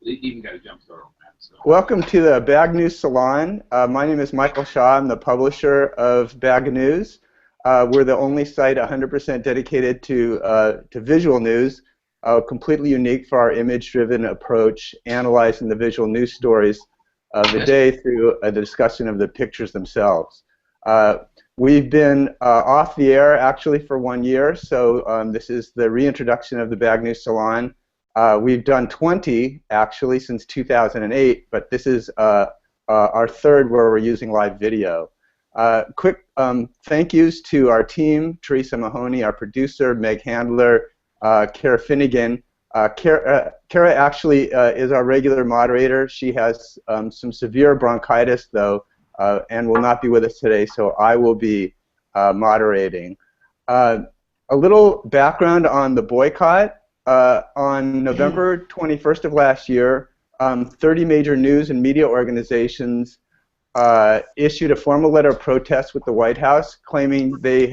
even got a jump start on that. So. Welcome to the BagNewsSalon. My name is Michael Shaw. I'm the publisher of BagNews. We're the only site 100% dedicated to visual news, completely unique for our image-driven approach, analyzing the visual news stories of the day through the discussion of the pictures themselves. We've been off the air actually for 1 year, so this is the reintroduction of the BagNewsSalon. We've done 20 actually since 2008, but this is our third where we're using live video. Quick thank yous to our team, Teresa Mahoney, our producer, Meg Handler, Kara Finnegan. Kara actually is our regular moderator. She has some severe bronchitis though, and will not be with us today, so I will be moderating. A little background on the boycott. On November 21st of last year, 30 major news and media organizations issued a formal letter of protest with the White House, claiming they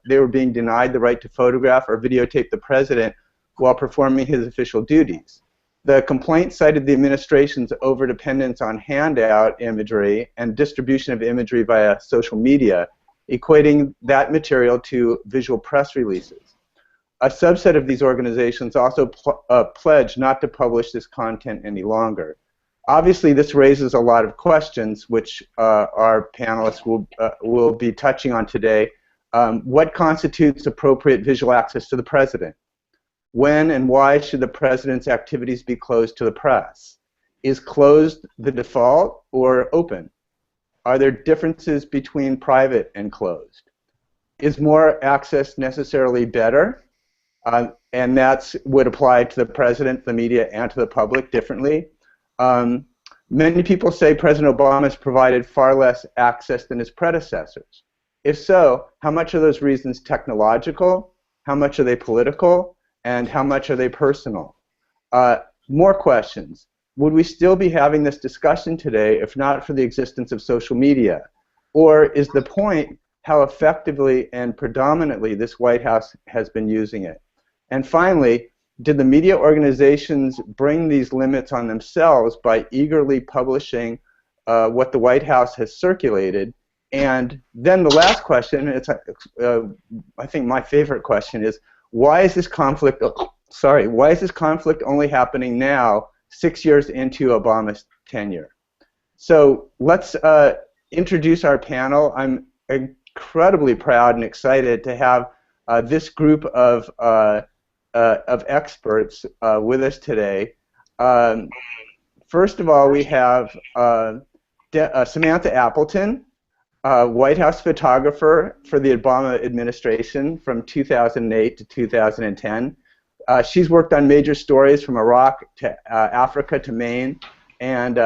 were being denied the right to photograph or videotape the president while performing his official duties. The complaint cited the administration's overdependence on handout imagery and distribution of imagery via social media, equating that material to visual press releases. A subset of these organizations also pledged not to publish this content any longer. Obviously, this raises a lot of questions, which our panelists will be touching on today. What constitutes appropriate visual access to the president? When and why should the president's activities be closed to the press? Is closed the default or open? Are there differences between private and closed? Is more access necessarily better? And that would apply to the president, the media, and to the public differently. Many people say President Obama has provided far less access than his predecessors. If so, how much are those reasons technological? How much are they political? And how much are they personal? More questions. Would we still be having this discussion today if not for the existence of social media? Or is the point how effectively and predominantly this White House has been using it? And finally, did the media organizations bring these limits on themselves by eagerly publishing what the White House has circulated? And then the last question, it's I think my favorite question, is why is this conflict? Why is this conflict only happening now, 6 years into Obama's tenure? So let's introduce our panel. I'm incredibly proud and excited to have this group of experts with us today. First of all, we have Samantha Appleton, White House photographer for the Obama administration from 2008 to 2010. She's worked on major stories from Iraq to Africa to Maine, and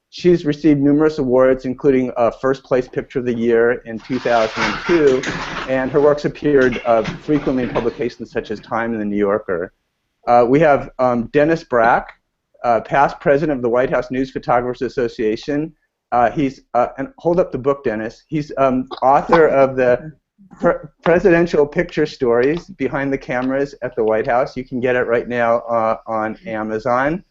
she's received numerous awards, including First Place Picture of the Year in 2002, and her works appeared frequently in publications such as Time and The New Yorker. We have Dennis Brack, past president of the White House News Photographers Association. He's, and hold up the book, Dennis. He's author of the Presidential Picture Stories Behind the Cameras at the White House. You can get it right now on Amazon.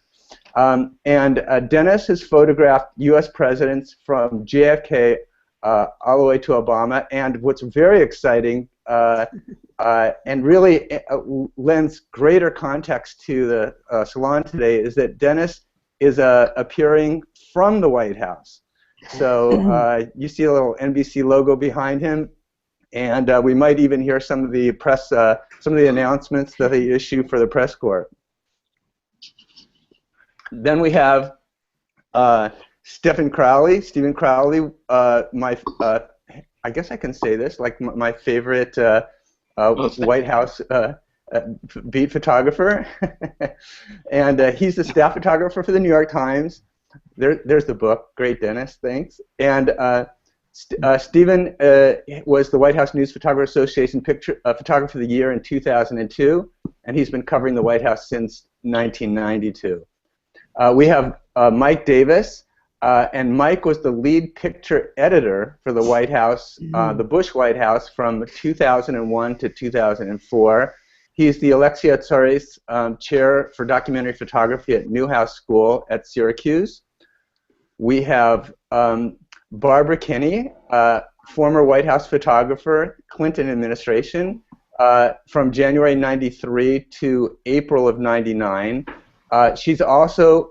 Dennis has photographed U.S. presidents from JFK all the way to Obama, and what's very exciting and really lends greater context to the salon today is that Dennis is appearing from the White House. So you see a little NBC logo behind him, and we might even hear some of the press, some of the announcements that they issue for the press corps. Then we have Stephen Crowley. Stephen Crowley, I guess I can say this, like my favorite White House beat photographer. And he's the staff photographer for the New York Times. There's the book. Great, Dennis. Thanks. And Stephen was the White House News Photographer Association Photographer of the Year in 2002, and he's been covering the White House since 1992. We have Mike Davis, and Mike was the lead picture editor for the White House, the Bush White House, from 2001 to 2004. He's the Alexia Tsaris Chair for Documentary Photography at Newhouse School at Syracuse. We have Barbara Kinney, former White House photographer, Clinton administration, from January '93 to April of '99. She's also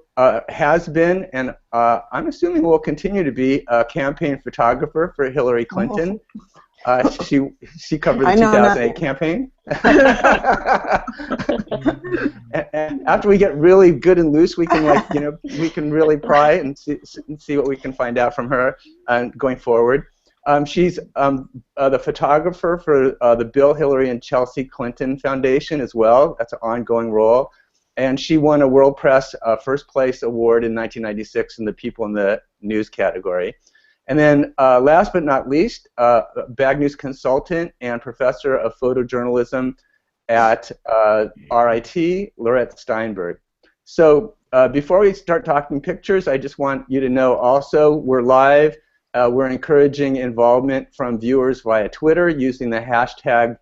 has been, and I'm assuming will continue to be, a campaign photographer for Hillary Clinton. She covered the 2008 campaign. and after we get really good and loose, we can we can really pry and see what we can find out from her going forward. She's the photographer for the Bill, Hillary, and Chelsea Clinton Foundation as well. That's an ongoing role. And she won a World Press First Place Award in 1996 in the People in the News category. And then last but not least, BagNews consultant and professor of photojournalism at RIT, Lorette Steinberg. So before we start talking pictures, I just want you to know also we're live. We're encouraging involvement from viewers via Twitter using the hashtag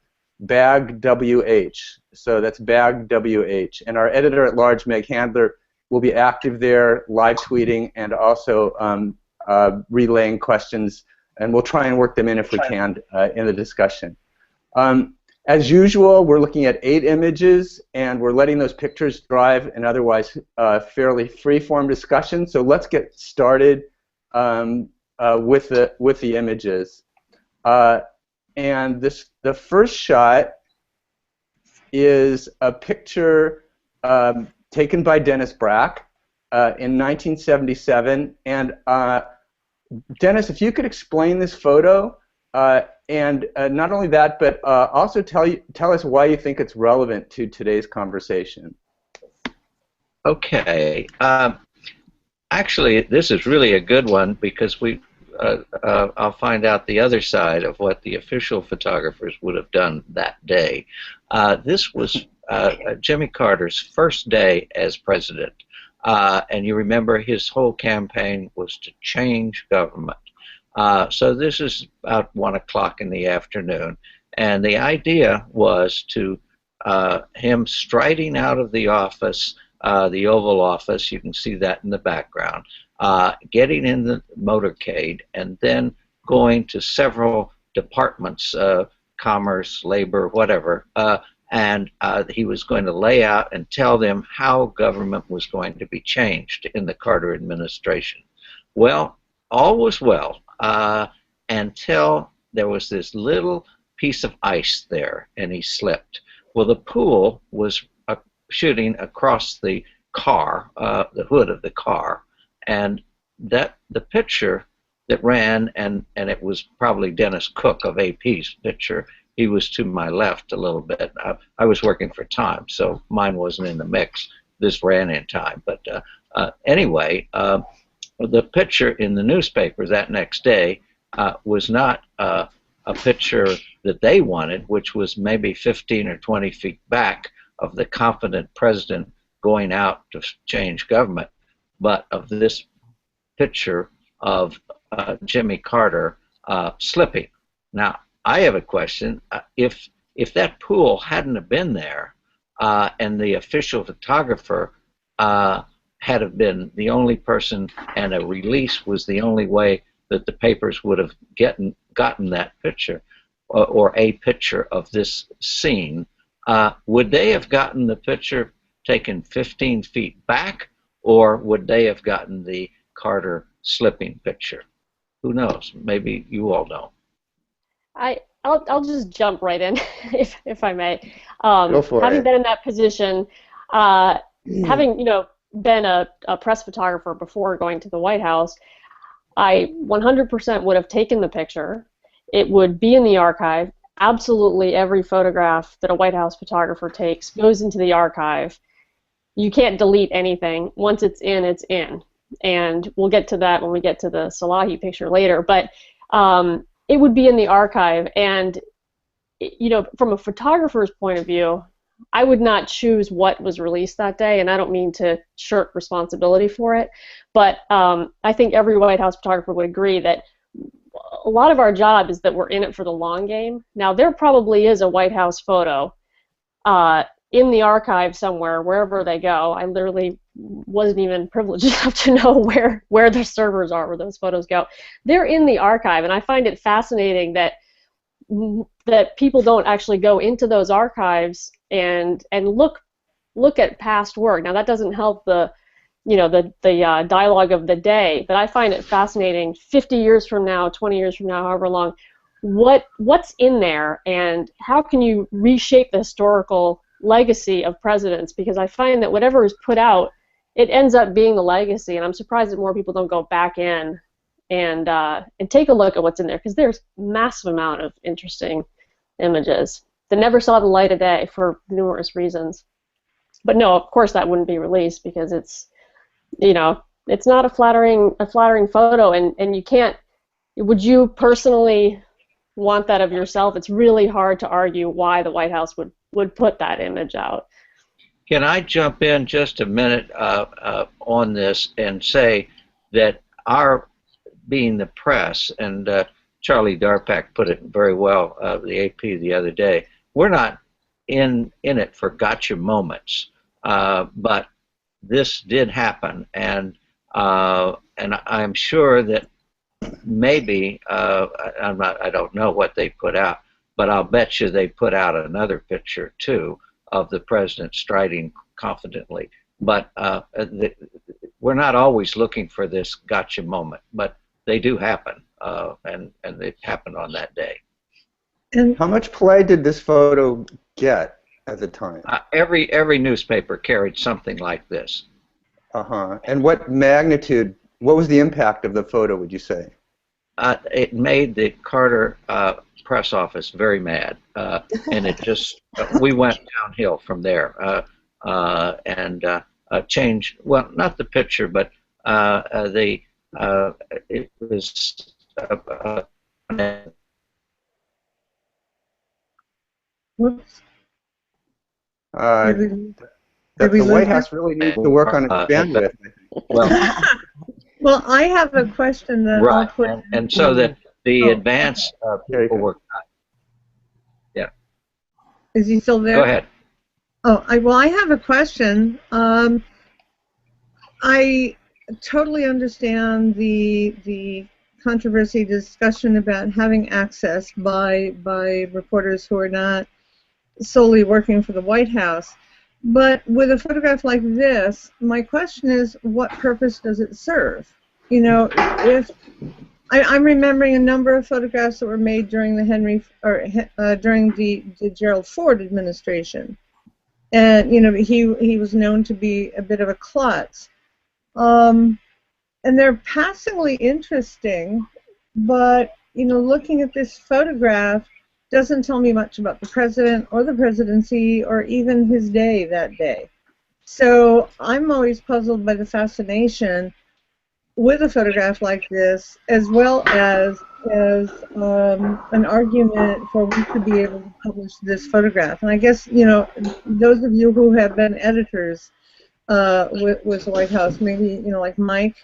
BagWH. So that's BagWH. And our editor-at-large, Meg Handler, will be active there, live tweeting, and also relaying questions, and we'll try and work them in if we can in the discussion. As usual, we're looking at 8 images, and we're letting those pictures drive an otherwise fairly free-form discussion. So let's get started with the images. And the first shot is a picture taken by Dennis Brack in 1977. And Dennis, if you could explain this photo, and not only that, but also tell us why you think it's relevant to today's conversation. Okay. Actually, this is really a good one because I'll find out the other side of what the official photographers would have done that day. This was Jimmy Carter's first day as president. And you remember his whole campaign was to change government. So this is about 1 o'clock in the afternoon. And the idea was to him striding out of the office, the Oval Office, you can see that in the background, getting in the motorcade, and then going to several departments, commerce, labor, whatever, and he was going to lay out and tell them how government was going to be changed in the Carter administration. Well, all was well until there was this little piece of ice there, and he slipped. Well, the pool was shooting across the car, the hood of the car, and the picture that ran, and it was probably Dennis Cook of AP's picture. He was to my left a little bit. I was working for Time, so mine wasn't in the mix. This ran in Time. But anyway, the picture in the newspaper that next day was not a picture that they wanted, which was maybe 15 or 20 feet back of the confident president going out to change government, but of this picture of Jimmy Carter slipping. Now, I have a question. If that pool hadn't have been there, and the official photographer had have been the only person, and a release was the only way that the papers would have gotten that picture, or a picture of this scene, would they have gotten the picture taken 15 feet back, or would they have gotten the Carter slipping picture? Who knows? Maybe you all know. I'll just jump right in, if I may. Go for having it. been in that position, having been a press photographer before going to the White House, I 100% would have taken the picture. It would be in the archive. Absolutely every photograph that a White House photographer takes goes into the archive. You can't delete anything. Once it's in, it's in. And we'll get to that when we get to the Salahi picture later. But it would be in the archive. And from a photographer's point of view, I would not choose what was released that day, and I don't mean to shirk responsibility for it, but I think every White House photographer would agree that a lot of our job is that we're in it for the long game. Now, there probably is a White House photo in the archive somewhere, wherever they go. I literally wasn't even privileged enough to know where the servers are, where those photos go. They're in the archive, and I find it fascinating that people don't actually go into those archives and look at past work. Now that doesn't help the dialogue of the day, but I find it fascinating 50 years from now, 20 years from now, however long, what's in there and how can you reshape the historical legacy of presidents, because I find that whatever is put out, it ends up being the legacy, and I'm surprised that more people don't go back in and take a look at what's in there, because there's a massive amount of interesting images that never saw the light of day for numerous reasons. But no, of course that wouldn't be released because it's not a flattering photo, and you can't. Would you personally want that of yourself? It's really hard to argue why the White House would put that image out. Can I jump in just a minute on this and say that our being the press, and Charlie Darpak put it very well, the AP the other day, we're not in it for gotcha moments, but this did happen, and I'm sure that maybe I don't know what they put out, but I'll bet you they put out another picture too of the president striding confidently. But we're not always looking for this gotcha moment, but they do happen, and they happened on that day. And how much play did this photo get at the time? Every newspaper carried something like this. And what magnitude? What was the impact of the photo, would you say? It made the Carter press office very mad, and it just we went downhill from there, and changed. Well, not the picture, but it was. Whoops. The White House really needs to work on its bandwidth. Well, I have a question that I'll put. And so that the advanced people work. Yeah. Is he still there? Go ahead. Oh, I have a question. I totally understand the controversy discussion about having access by reporters who are not solely working for the White House. But with a photograph like this, my question is, what purpose does it serve? You know, if I'm remembering a number of photographs that were made during the during the Gerald Ford administration, and he was known to be a bit of a klutz, and they're passingly interesting, but looking at this photograph doesn't tell me much about the president or the presidency or even his day that day. So I'm always puzzled by the fascination with a photograph like this, as well as an argument for we should be able to publish this photograph. And I guess those of you who have been editors with the White House, maybe like Mike,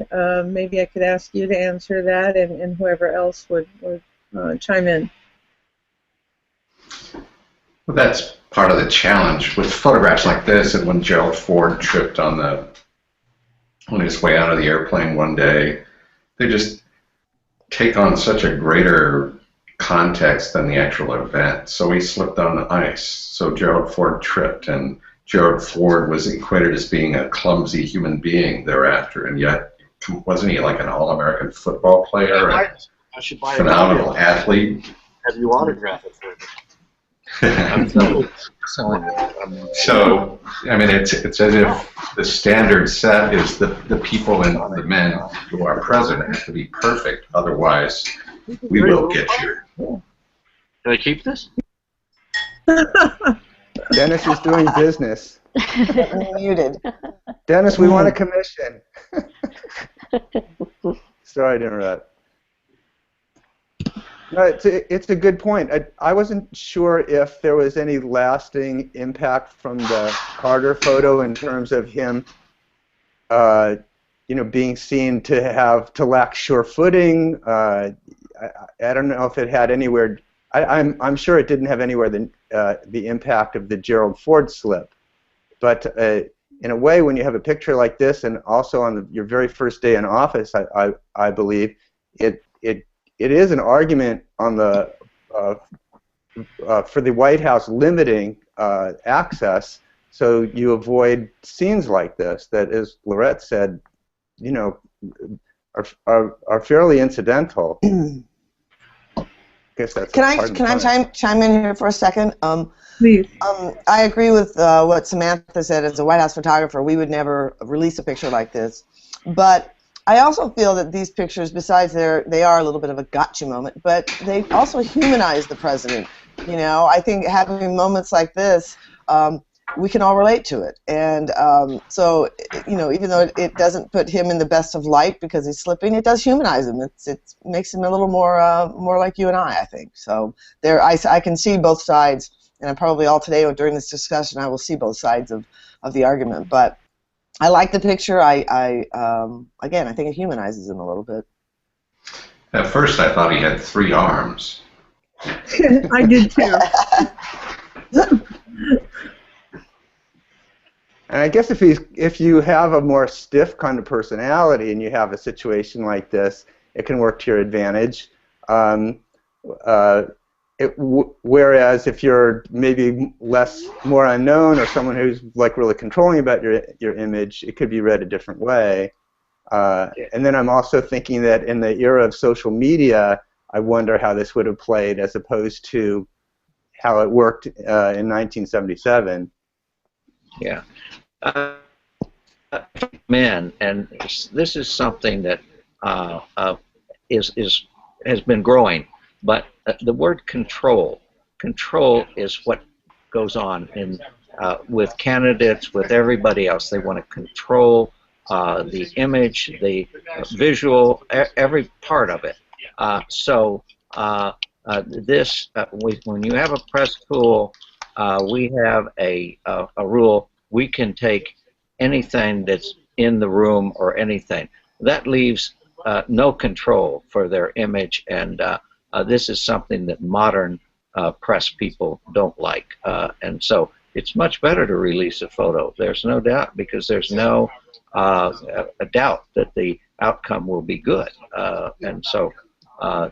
maybe I could ask you to answer that, and whoever else would chime in. Well, that's part of the challenge with photographs like this. And when Gerald Ford tripped on his way out of the airplane one day, they just take on such a greater context than the actual event. So he slipped on the ice. So Gerald Ford tripped, and Gerald Ford was equated as being a clumsy human being thereafter. And yet, wasn't he like an all-American football player, I should buy a phenomenal athlete? Have you autograph it for me? So, I mean, it's as if the standard set is the people and the men who are president have to be perfect. Otherwise, we will get you. Can I keep this? Dennis is doing business. Muted. Dennis, we want a commission. Sorry to interrupt. No, it's a good point. I wasn't sure if there was any lasting impact from the Carter photo in terms of him, being seen to lack sure footing. I don't know if it had anywhere. I'm sure it didn't have anywhere the impact of the Gerald Ford slip. But in a way, when you have a picture like this, and also on your very first day in office, I believe it is an argument on the for the White House limiting access, so you avoid scenes like this that, as Lorette said, you know, are fairly incidental. I guess that's Can I chime in here for a second? Please. I agree with what Samantha said. As a White House photographer, we would never release a picture like this. But I also feel that these pictures, besides they are a little bit of a gotcha moment, but they also humanize the president. You know, I think having moments like this, we can all relate to it. And so, you know, even though it doesn't put him in the best of light because he's slipping, it does humanize him. It makes him a little more like you and I think. So I can see both sides. And probably all today or during this discussion, I will see both sides of the argument. But I like the picture. Again, I think it humanizes him a little bit. At first, I thought he had 3 arms. I did too. And I guess if you have a more stiff kind of personality and you have a situation like this, it can work to your advantage. Whereas if you're maybe more unknown, or someone who's like really controlling about your image, it could be read a different way. And then I'm also thinking that in the era of social media, I wonder how this would have played as opposed to how it worked in 1977. Yeah. Man, and this is something that has been growing. But the word control is what goes on in with candidates, with everybody else. They want to control the image, the visual, every part of it. When you have a press tool, we have a rule. We can take anything that's in the room or anything. That leaves no control for their image, and this is something that modern press people don't like. And so it's much better to release a photo. There's no doubt, because there's no a doubt that the outcome will be good. And so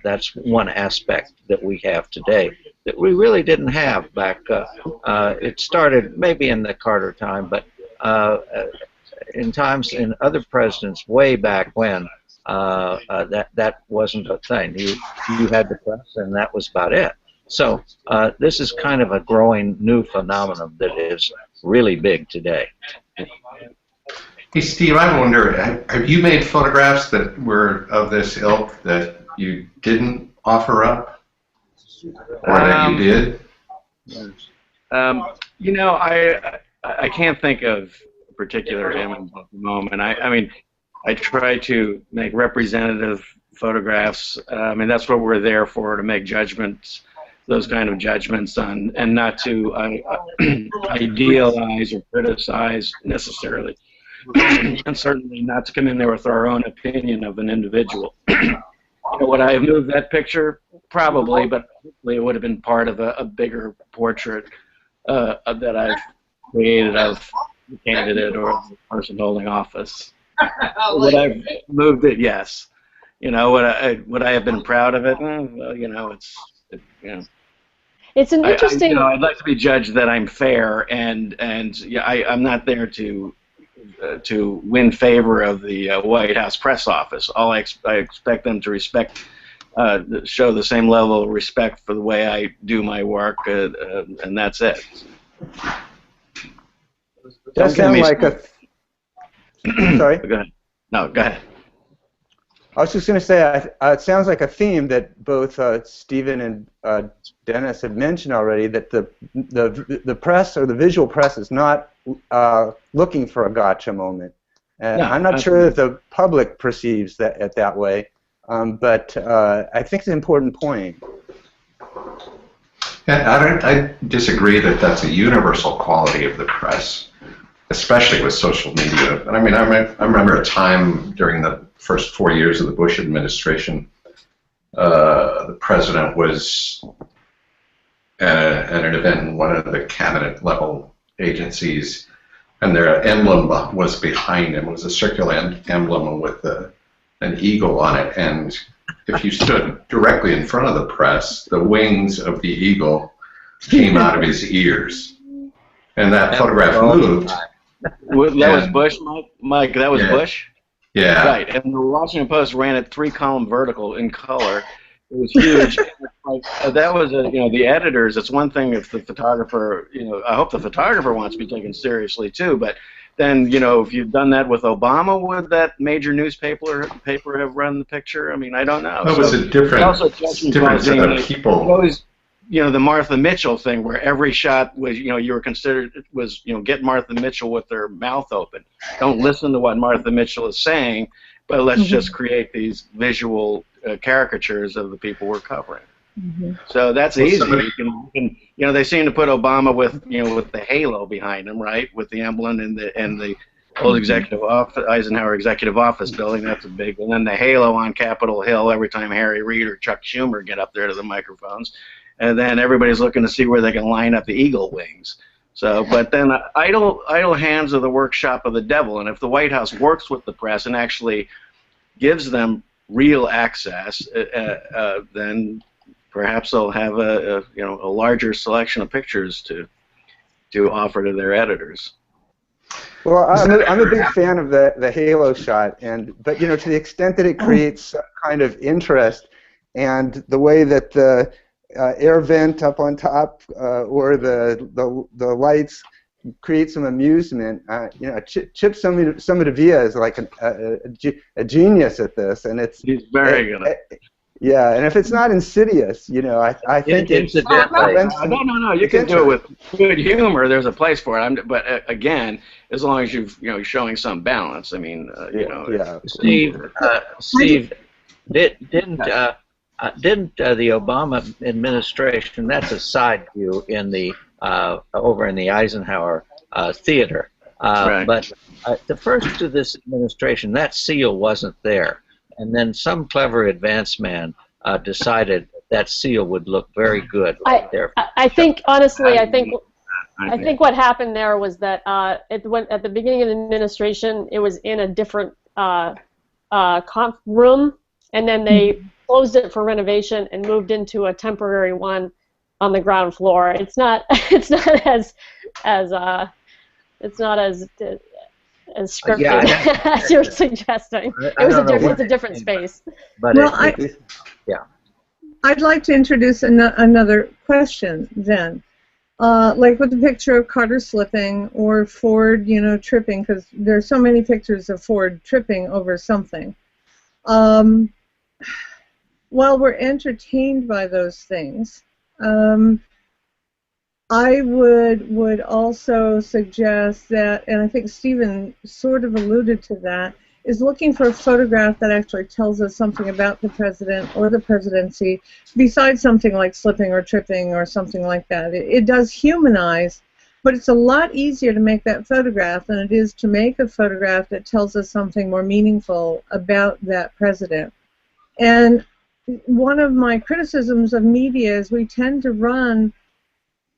that's one aspect that we have today that we really didn't have back. It started maybe in the Carter time, but in times in other presidents way back when, that wasn't a thing. You had the press, and that was about it. So this is kind of a growing new phenomenon that is really big today. Hey, Steve, I wonder, have you made photographs that were of this ilk that you didn't offer up, or that you did? You know, I can't think of a particular image at the moment. I mean, I try to make representative photographs. I mean, that's what we're there for, to make judgments, those kind of judgments on, and not to idealize or criticize necessarily, and certainly not to come in there with our own opinion of an individual. You know, would I have moved that picture? Probably, but hopefully it would have been part of a bigger portrait that I've created of the candidate or the person holding office. Would I have moved it? Yes. You know, would I have been proud of it? Well, you know, you know. It's an interesting. You know, I'd like to be judged that I'm fair, and yeah, I'm not there to win favor of the White House press office. I expect them to show the same level of respect for the way I do my work, and that's it. That sounds like a. Sorry? Go ahead. No, go ahead. I was just going to say, it sounds like a theme that both Stephen and Dennis have mentioned already, that the press, or the visual press, is not looking for a gotcha moment. And I'm not sure that the public perceives that way, but I think it's an important point. Yeah, I disagree that that's a universal quality of the press, especially with social media. I mean, I remember a time during the first 4 years of the Bush administration, the president was at an event in one of the cabinet level agencies, and their emblem was behind him. It was a circular emblem with an eagle on it, and if you stood directly in front of the press, the wings of the eagle came out of his ears, and that photograph moved. That was Bush, Mike. That was Bush. Yeah. Right, and the Washington Post ran it 3-column vertical in color. It was huge. That was the editors. It's one thing if the photographer, I hope the photographer wants to be taken seriously too. But then, if you've done that with Obama, would that major newspaper have run the picture? I mean, I don't know. It was a different set of people. The Martha Mitchell thing, where every shot was, you were considered was, get Martha Mitchell with her mouth open. Don't listen to what Martha Mitchell is saying, but let's just create these visual caricatures of the people we're covering. So that's easy. You can, they seem to put Obama with the halo behind him, right, with the emblem and the old executive office, Eisenhower Executive Office building. That's a big, and then the halo on Capitol Hill every time Harry Reid or Chuck Schumer get up there to the microphones, and then everybody's looking to see where they can line up the eagle wings. So, but then idle hands are the workshop of the devil, and if the White House works with the press and actually gives them real access, then perhaps they'll have a larger selection of pictures to offer to their editors. Well, I'm a big fan of the halo shot, but to the extent that it creates some kind of interest, and the way that the air vent up on top or the lights create some amusement. Chip Somodevilla is like a genius at this, and he's very good at it. Yeah, and if it's not insidious, I think it's no. You can do it with good humor. There's a place for it. But again, as long as you're showing some balance. I mean, Yeah. Steve, didn't the Obama administration? That's a side view in the over in the Eisenhower theater. Right. But the first of this administration, that seal wasn't there. And then some clever advance man decided that seal would look very good right there. I think, honestly, I think what happened there was that at the beginning of the administration, it was in a different conf room, and then they closed it for renovation and moved into a temporary one on the ground floor. It's not as scripted as you're suggesting. It's a different space. But well, I'd like to introduce another question then. Like with the picture of Carter slipping or Ford, tripping, because there's so many pictures of Ford tripping over something. While we're entertained by those things, I would also suggest that, and I think Stephen sort of alluded to that, is looking for a photograph that actually tells us something about the president or the presidency, besides something like slipping or tripping or something like that. It does humanize, but it's a lot easier to make that photograph than it is to make a photograph that tells us something more meaningful about that president. And one of my criticisms of media is we tend to run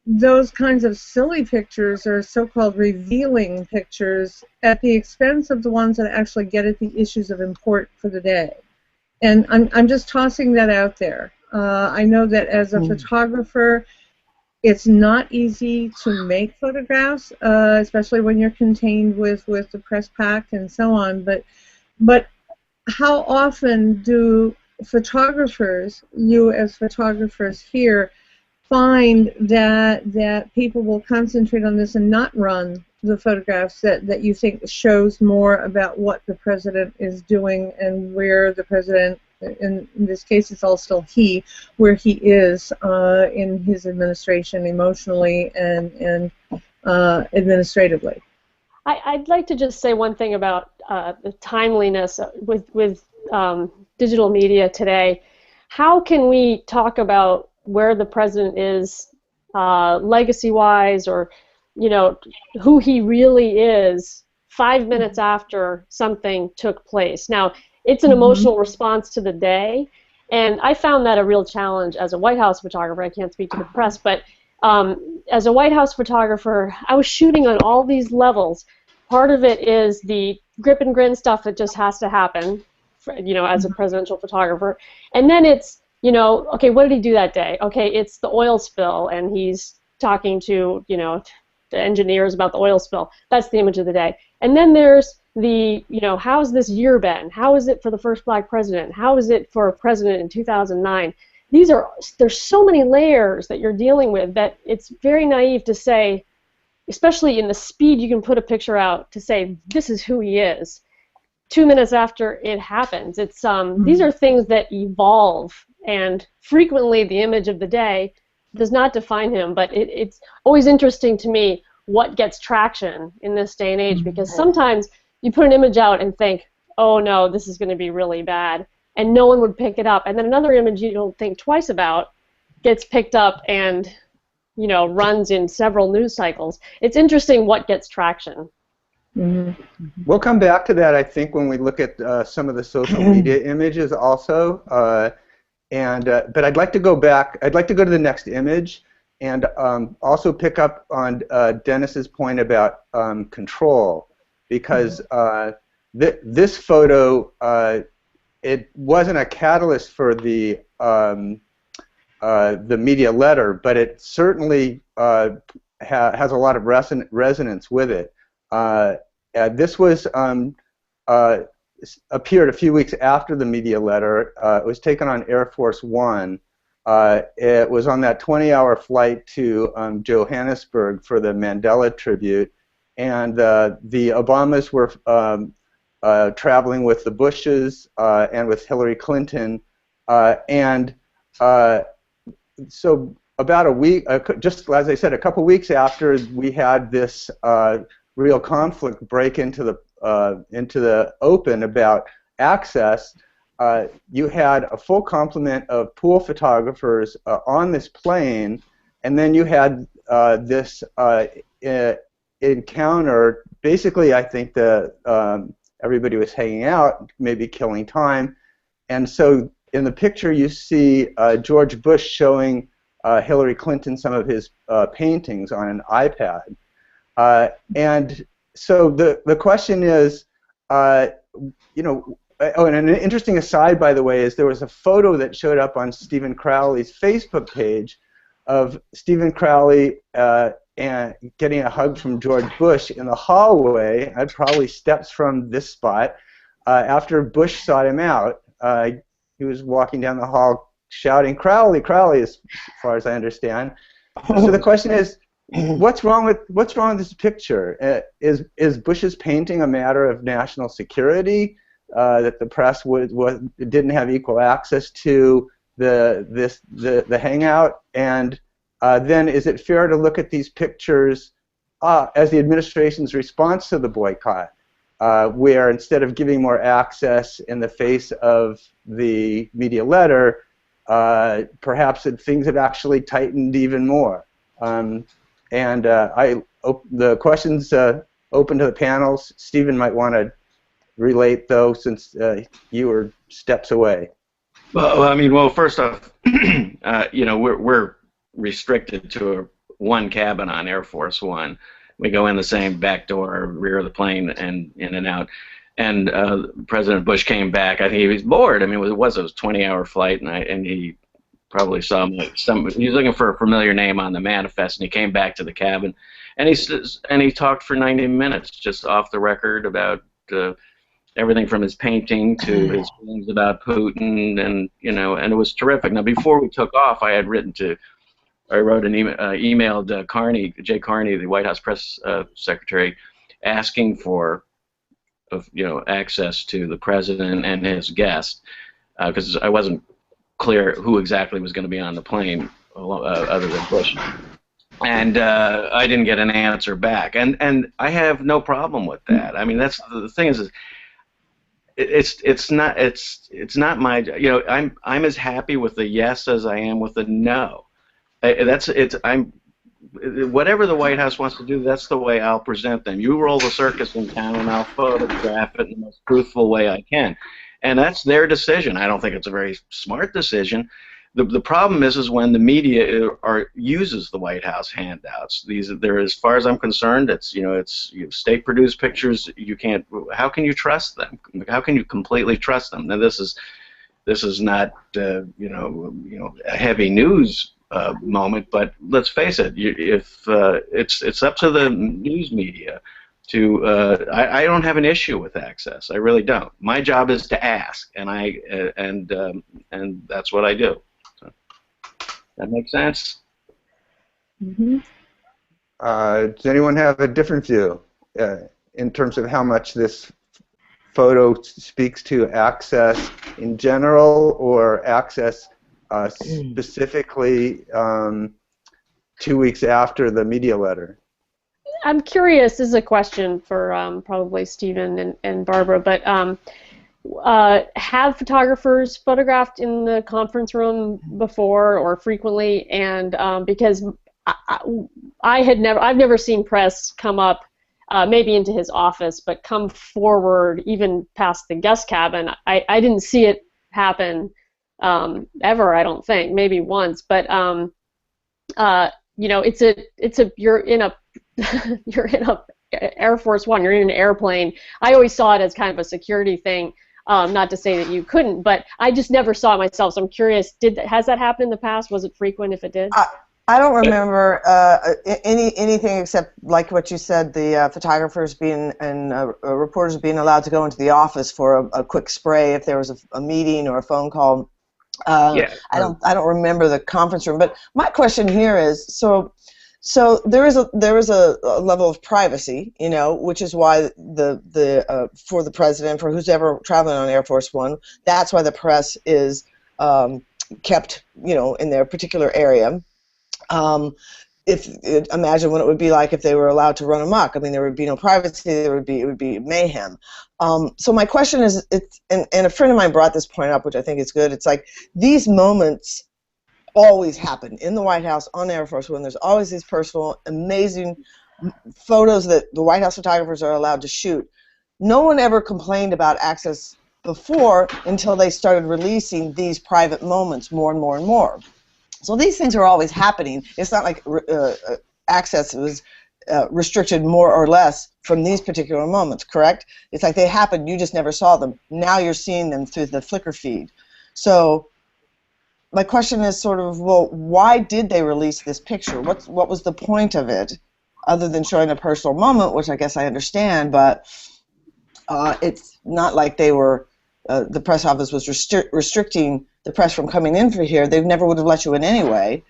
those kinds of silly pictures or so-called revealing pictures at the expense of the ones that actually get at the issues of import for the day. And I'm just tossing that out there. I know that as a photographer, it's not easy to make photographs, especially when you're contained with the press pack and so on. But how often do photographers, you as photographers here, find that people will concentrate on this and not run the photographs that you think shows more about what the president is doing and where the president, in this case it's all still he, where he is in his administration emotionally and administratively. I'd like to just say one thing about the timeliness with digital media today. How can we talk about where the president is legacy-wise, or who he really is 5 minutes after something took place? Now, it's an emotional response to the day, And I found that a real challenge as a White House photographer. I can't speak to the press, but as a White House photographer, I was shooting on all these levels. Part of it is the grip and grin stuff that just has to happen, as a presidential photographer. And then it's, okay, what did he do that day? Okay, it's the oil spill, and he's talking to, the engineers about the oil spill. That's the image of the day. And then there's the, how's this year been? How is it for the first black president? How is it for a president in 2009? There's so many layers that you're dealing with that it's very naive to say, especially in the speed you can put a picture out, to say this is who he is 2 minutes after it happens. It's these are things that evolve, and frequently the image of the day does not define him, but it's always interesting to me what gets traction in this day and age, because sometimes you put an image out and think, oh no, this is going to be really bad, and no one would pick it up, and then another image you don't think twice about gets picked up and runs in several news cycles. It's interesting what gets traction. We'll come back to that, I think, when we look at some of the social media images also. But I'd like to go back. I'd like to go to the next image and also pick up on Dennis's point about control, because this photo, it wasn't a catalyst for the media letter, but it certainly has a lot of resonance with it. This was appeared a few weeks after the media letter. It was taken on Air Force One. It was on that 20-hour flight to Johannesburg for the Mandela tribute, and the Obamas were traveling with the Bushes and with Hillary Clinton, so about a week, just as I said, a couple weeks after we had this real conflict break into the open about access, you had a full complement of pool photographers on this plane, and then you had this encounter. Basically, I think everybody was hanging out, maybe killing time, and so in the picture you see George Bush showing Hillary Clinton some of his paintings on an iPad. And so the question is, oh, and an interesting aside, by the way, is there was a photo that showed up on Stephen Crowley's Facebook page of Stephen Crowley and getting a hug from George Bush in the hallway, probably steps from this spot, after Bush sought him out. He was walking down the hall shouting, "Crowley, Crowley," as far as I understand. So the question is, what's wrong with this picture? Is Bush's painting a matter of national security, that the press didn't have equal access to the hangout? And then is it fair to look at these pictures as the administration's response to the boycott, where instead of giving more access in the face of the media letter, perhaps things have actually tightened even more? The question's open to the panels. Stephen might want to relate, though, since you were steps away. Well, first off, we're restricted to one cabin on Air Force One. We go in the same back door, rear of the plane, and in and out. And President Bush came back. I think he was bored. I mean, it was a 20-hour flight, and he probably saw he was looking for a familiar name on the manifest, and he came back to the cabin, and he talked for 90 minutes, just off the record, about everything from his painting to his feelings about Putin, and and it was terrific. Now, before we took off, I wrote an emailed Carney, Jay Carney, the White House press secretary, asking for access to the president and his guest, because I wasn't clear who exactly was going to be on the plane other than Bush, and I didn't get an answer back, and I have no problem with that. I mean, that's the thing is it's not my, I'm as happy with the yes as I am with the no. Whatever the White House wants to do, that's the way I'll present them. You roll the circus in town, and I'll photograph it in the most truthful way I can. and that's their decision. I don't think it's a very smart decision. The problem is when the media uses the White House handouts. They're, as far as I'm concerned, it's state-produced pictures. You can't. How can you trust them? How can you completely trust them? Now this is not a heavy news moment, but let's face it. If it's up to the news media to. I don't have an issue with access. I really don't. My job is to ask, and that's what I do. That makes sense? Mm-hmm. Does anyone have a different view in terms of how much this photo speaks to access in general or access specifically 2 weeks after the media letter? I'm curious, this is a question for probably Stephen and Barbara, but have photographers photographed in the conference room before or frequently? And because I've never seen press come up, maybe into his office, but come forward even past the guest cabin. I didn't see it happen ever. I don't think, maybe once, but you're in a you're in a Air Force One. You're in an airplane. I always saw it as kind of a security thing. Not to say that you couldn't, but I just never saw it myself. So I'm curious, has that happened in the past? Was it frequent if it did? I don't remember anything except, like what you said, the photographers being and reporters being allowed to go into the office for a quick spray if there was a meeting or a phone call. I don't remember the conference room. But my question here is, so there is a level of privacy, which is why for the president, for who's ever traveling on Air Force One, that's why the press is kept, in their particular area. Imagine what it would be like if they were allowed to run amok. I mean, there would be no privacy. It would be mayhem. So my question is, and a friend of mine brought this point up, which I think is good. It's like these moments always happen in the White House on Air Force One. There's always these personal, amazing photos that the White House photographers are allowed to shoot. No one ever complained about access before until they started releasing these private moments more and more and more. So these things are always happening. It's not like access was restricted more or less from these particular moments, correct? It's like they happened, you just never saw them. Now you're seeing them through the Flickr feed. So my question is sort of, well, why did they release this picture? What was the point of it, other than showing a personal moment, which I guess I understand, but it's not like they were, the press office was restricting the press from coming in for here. They never would have let you in anyway,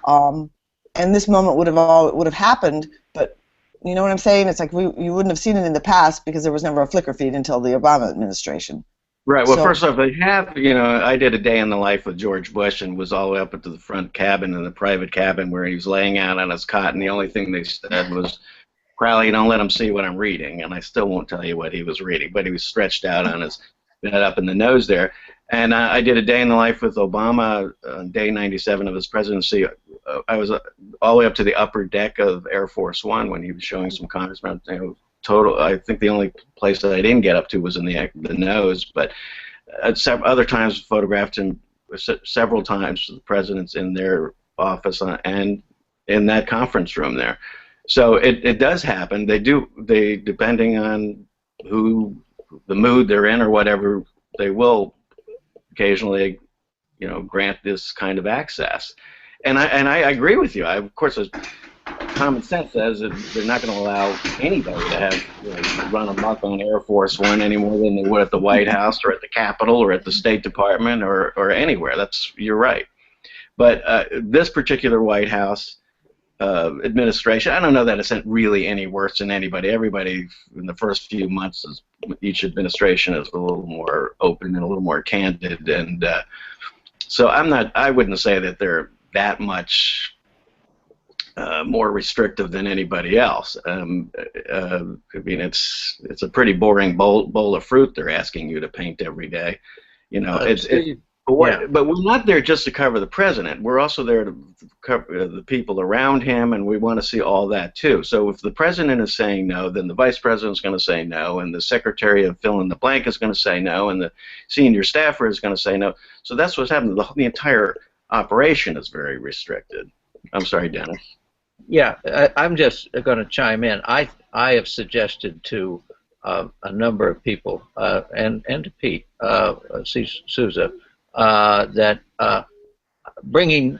and this moment would have happened. But you know what I'm saying? It's like you wouldn't have seen it in the past because there was never a Flickr feed until the Obama administration. Right. Well, first off, they have. I did a day in the life with George Bush and was all the way up into the front cabin, in the private cabin, where he was laying out on his cot, and the only thing they said was, "Crowley, don't let him see what I'm reading." And I still won't tell you what he was reading, but he was stretched out on his bed up in the nose there. And I did a day in the life with Obama on day 97 of his presidency. I was all the way up to the upper deck of Air Force One when he was showing some congressmen. I think the only place that I didn't get up to was in the nose. But other times photographed him several times, the presidents in their office and in that conference room there. So it does happen. They depending on the mood they're in or whatever, they will occasionally, grant this kind of access. And I agree with you. Of course, common sense says that they're not going to allow anybody to have run amok on Air Force One any more than they would at the White House or at the Capitol or at the State Department or anywhere. You're right. But this particular White House administration, I don't know that it's really any worse than anybody. Everybody in the first few months, each administration is a little more open and a little more candid, and so I wouldn't say that they're that much more restrictive than anybody else. I mean, it's a pretty boring bowl of fruit they're asking you to paint every day. But we're not there just to cover the president. We're also there to cover the people around him, and we want to see all that too. So if the president is saying no, then the vice president is going to say no, and the secretary of fill in the blank is going to say no, and the senior staffer is going to say no. So that's what's happening. The entire operation is very restricted. I'm sorry, Dennis. Yeah, I'm just going to chime in. I have suggested to a number of people and to Pete Souza that bringing,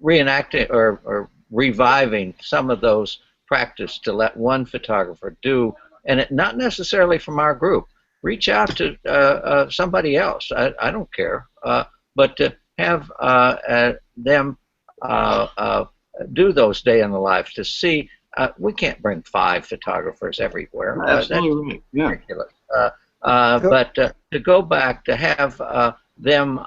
reenacting or reviving some of those practice to let one photographer do, and it not necessarily from our group. Reach out to somebody else. I don't care, but to have them do those day in the life to see. We can't bring 5 photographers everywhere. Absolutely, that's ridiculous. But to go back to have them,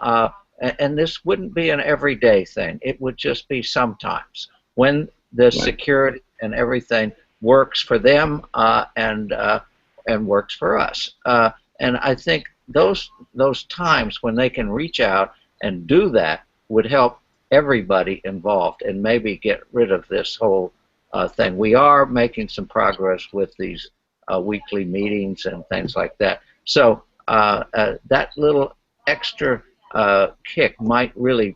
and this wouldn't be an everyday thing. It would just be sometimes when the security and everything works for them and works for us. And I think those times when they can reach out and do that would help everybody involved and maybe get rid of this whole thing. We are making some progress with these weekly meetings and things like that. So that little extra kick might really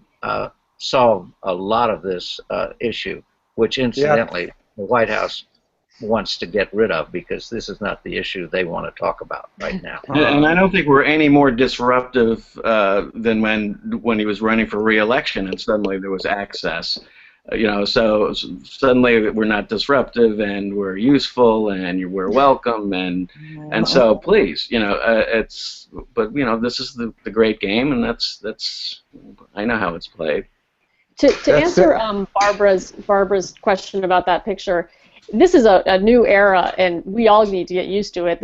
solve a lot of this issue, which incidentally the White House wants to get rid of because this is not the issue they want to talk about right now. And I don't think we're any more disruptive than when he was running for re-election and suddenly there was access. You know, so suddenly we're not disruptive and we're useful and we're welcome and so please, you know, but you know, this is the great game and that's I know how it's played. To answer Barbara's question about that picture, this is a new era and we all need to get used to it.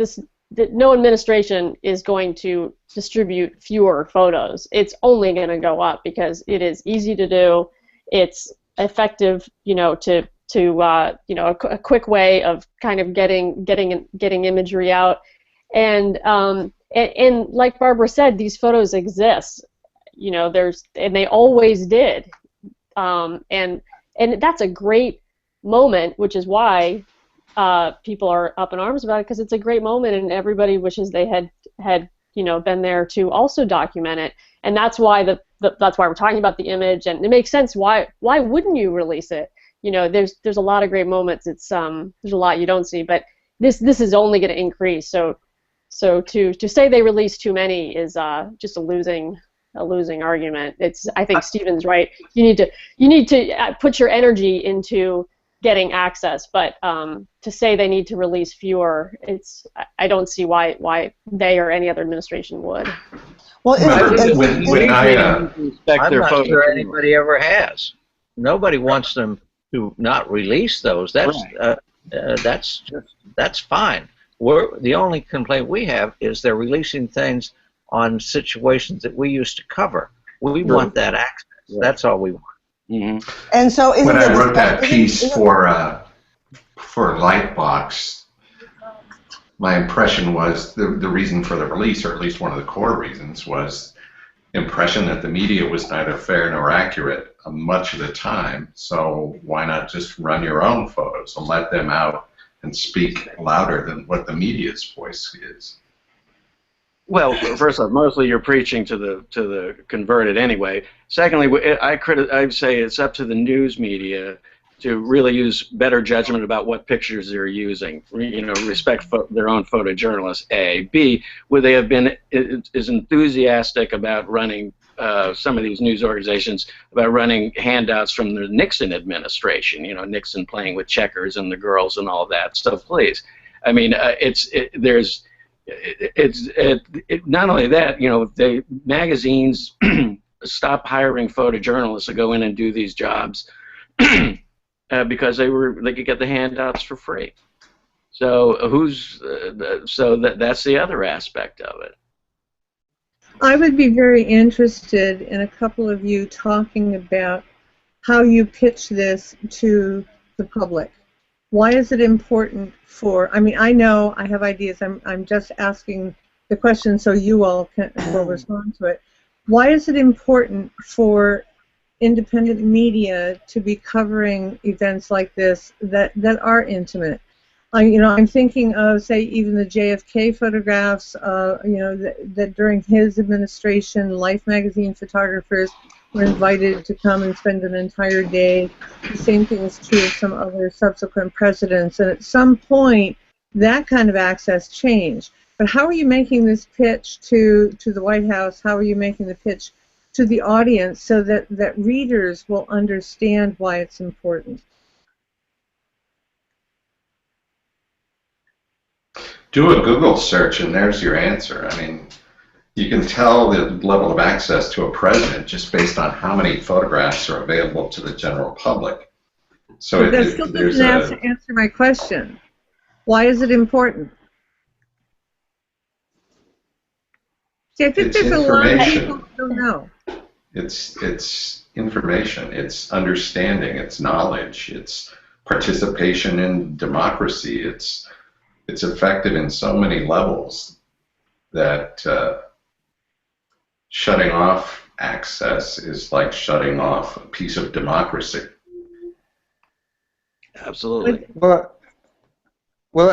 No administration is going to distribute fewer photos. It's only going to go up because it is easy to do. It's effective, you know, to you know, a quick way of kind of getting imagery out, and like Barbara said, these photos exist, you know, and they always did, and that's a great moment, which is why people are up in arms about it, because it's a great moment and everybody wishes they had you know, been there to also document it, and that's why that's why we're talking about the image, and it makes sense. Why wouldn't you release it? You know, there's a lot of great moments. It's there's a lot you don't see, but this is only going to increase. So to say they release too many is just a losing argument. I think Stephen's right. You need to put your energy into getting access, but to say they need to release fewer, I don't see why they or any other administration would. Well, I'm not sure anybody ever has. Nobody wants them to not release those. That's that's fine. The only complaint we have is they're releasing things on situations that we used to cover. We want that access. That's all we want. Mm-hmm. And so when I wrote that piece for Lightbox, my impression was the reason for the release, or at least one of the core reasons, was impression that the media was neither fair nor accurate much of the time. So why not just run your own photos and let them out and speak louder than what the media's voice is? Well, first off, mostly you're preaching to the converted anyway. Secondly, I'd say it's up to the news media to really use better judgment about what pictures they're using. You know, respect their own photojournalists. A. B. Would they have been as enthusiastic about running some of these news organizations about running handouts from the Nixon administration? You know, Nixon playing with checkers and the girls and all that. So please, I mean, not only that, you know, the magazines stop hiring photojournalists to go in and do these jobs because they could get the handouts for free. So that's the other aspect of it. I would be very interested in a couple of you talking about how you pitch this to the public. Why is it important for, I mean, I know I have ideas. I'm just asking the question so you all will respond to it. Why is it important for independent media to be covering events like this that are intimate? I'm thinking of, say, even the JFK photographs. That during his administration, Life magazine photographers were invited to come and spend an entire day. The same thing is true of some other subsequent presidents. And at some point, that kind of access changed. But how are you making this pitch to the White House? How are you making the pitch to the audience so that readers will understand why it's important? Do a Google search and there's your answer. I mean, you can tell the level of access to a president just based on how many photographs are available to the general public. So but that still doesn't answer my question. Why is it important? See, I think there's a lot of people who don't know. It's information, it's understanding, it's knowledge, it's participation in democracy, it's effective in so many levels that shutting off access is like shutting off a piece of democracy. Absolutely. Well,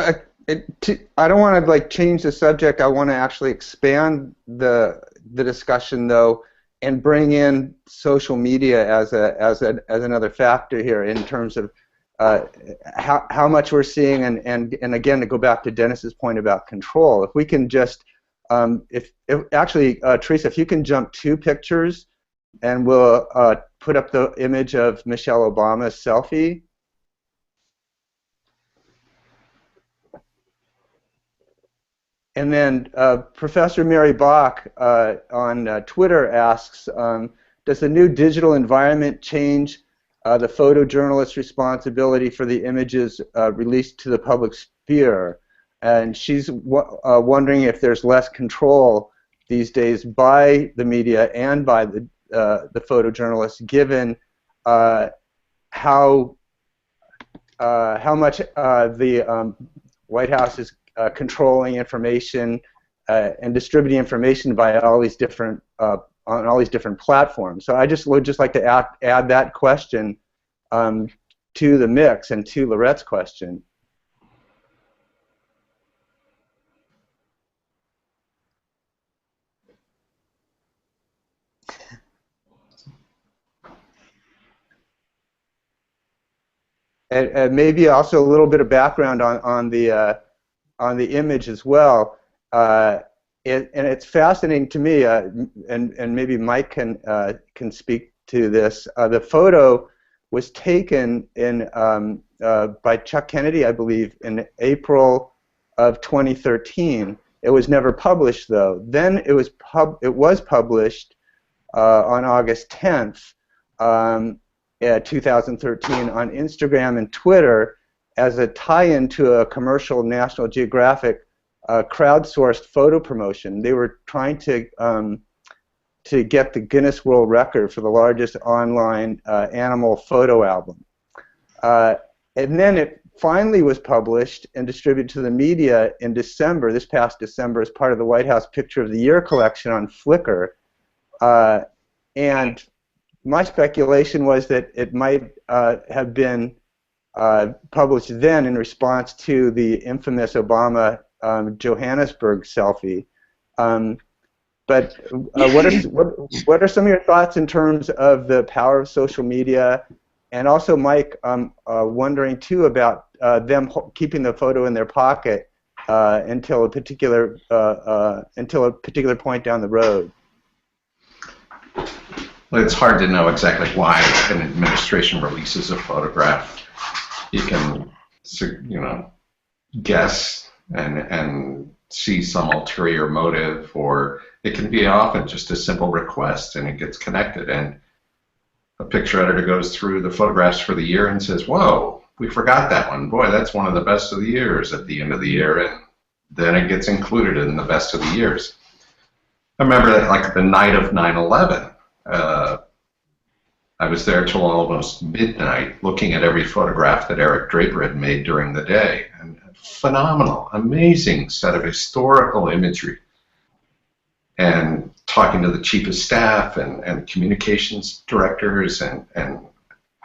I don't want to like change the subject. I want to actually expand the discussion though, and bring in social media as another factor here in terms of how much we're seeing, and again, to go back to Dennis's point about control. If we can just if actually Teresa, if you can jump 2 pictures, and we'll put up the image of Michelle Obama's selfie. And then Professor Mary Bach on Twitter asks, does the new digital environment change the photojournalist's responsibility for the images released to the public sphere? And she's wondering if there's less control these days by the media and by the photojournalists, given how much the White House is controlling information and distributing information via all these different on all these different platforms. So I would just like to add that question to the mix and to Lorette's question. And maybe also a little bit of background on the image as well. And it's fascinating to me, and maybe Mike can speak to this. The photo was taken in by Chuck Kennedy, I believe, in April of 2013. It was never published, though. Then it was published on August 10th, 2013, on Instagram and Twitter as a tie-in to a commercial National Geographic crowdsourced photo promotion. They were trying to get the Guinness World Record for the largest online animal photo album. And then it finally was published and distributed to the media in December, this past December, as part of the White House Picture of the Year collection on Flickr. And my speculation was that it might have been published then in response to the infamous Obama Johannesburg selfie. But what are some of your thoughts in terms of the power of social media? And also, Mike, wondering too about them keeping the photo in their pocket until a particular point down the road. Well, it's hard to know exactly why an administration releases a photograph. You can, guess and see some ulterior motive, or it can be often just a simple request and it gets connected, and a picture editor goes through the photographs for the year and says, whoa, we forgot that one. Boy, that's one of the best of the years at the end of the year, and then it gets included in the best of the years. I remember that, like the night of 9/11, I was there till almost midnight looking at every photograph that Eric Draper had made during the day. And phenomenal, amazing set of historical imagery. And talking to the chief of staff and communications directors and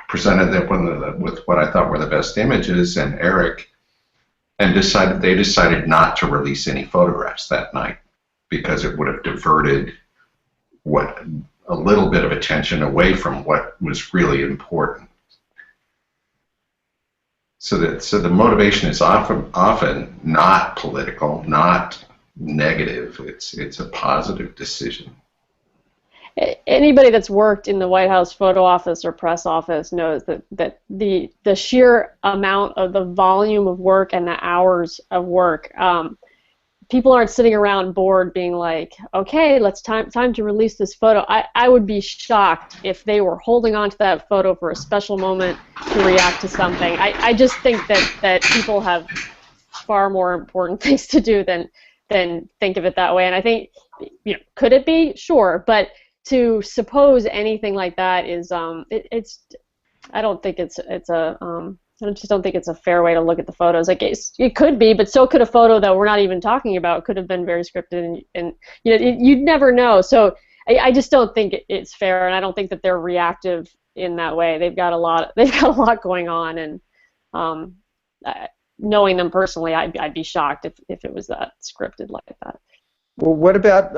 presented them with what I thought were the best images, and Eric, and they decided not to release any photographs that night because it would have diverted a little bit of attention away from what was really important. So the motivation is often not political, not negative. It's a positive decision. Anybody that's worked in the White House photo office or press office knows that the sheer amount of the volume of work and the hours of work, people aren't sitting around bored being like, okay, time to release this photo. I would be shocked if they were holding on to that photo for a special moment to react to something. I just think that people have far more important things to do than think of it that way. And I think, could it be? Sure, but to suppose anything like that is I just don't think it's a fair way to look at the photos. Like it could be, but so could a photo that we're not even talking about could have been very scripted, and you'd never know. So I just don't think it's fair, and I don't think that they're reactive in that way. They've got a lot going on, and knowing them personally, I'd be shocked if it was that scripted like that. Well, what about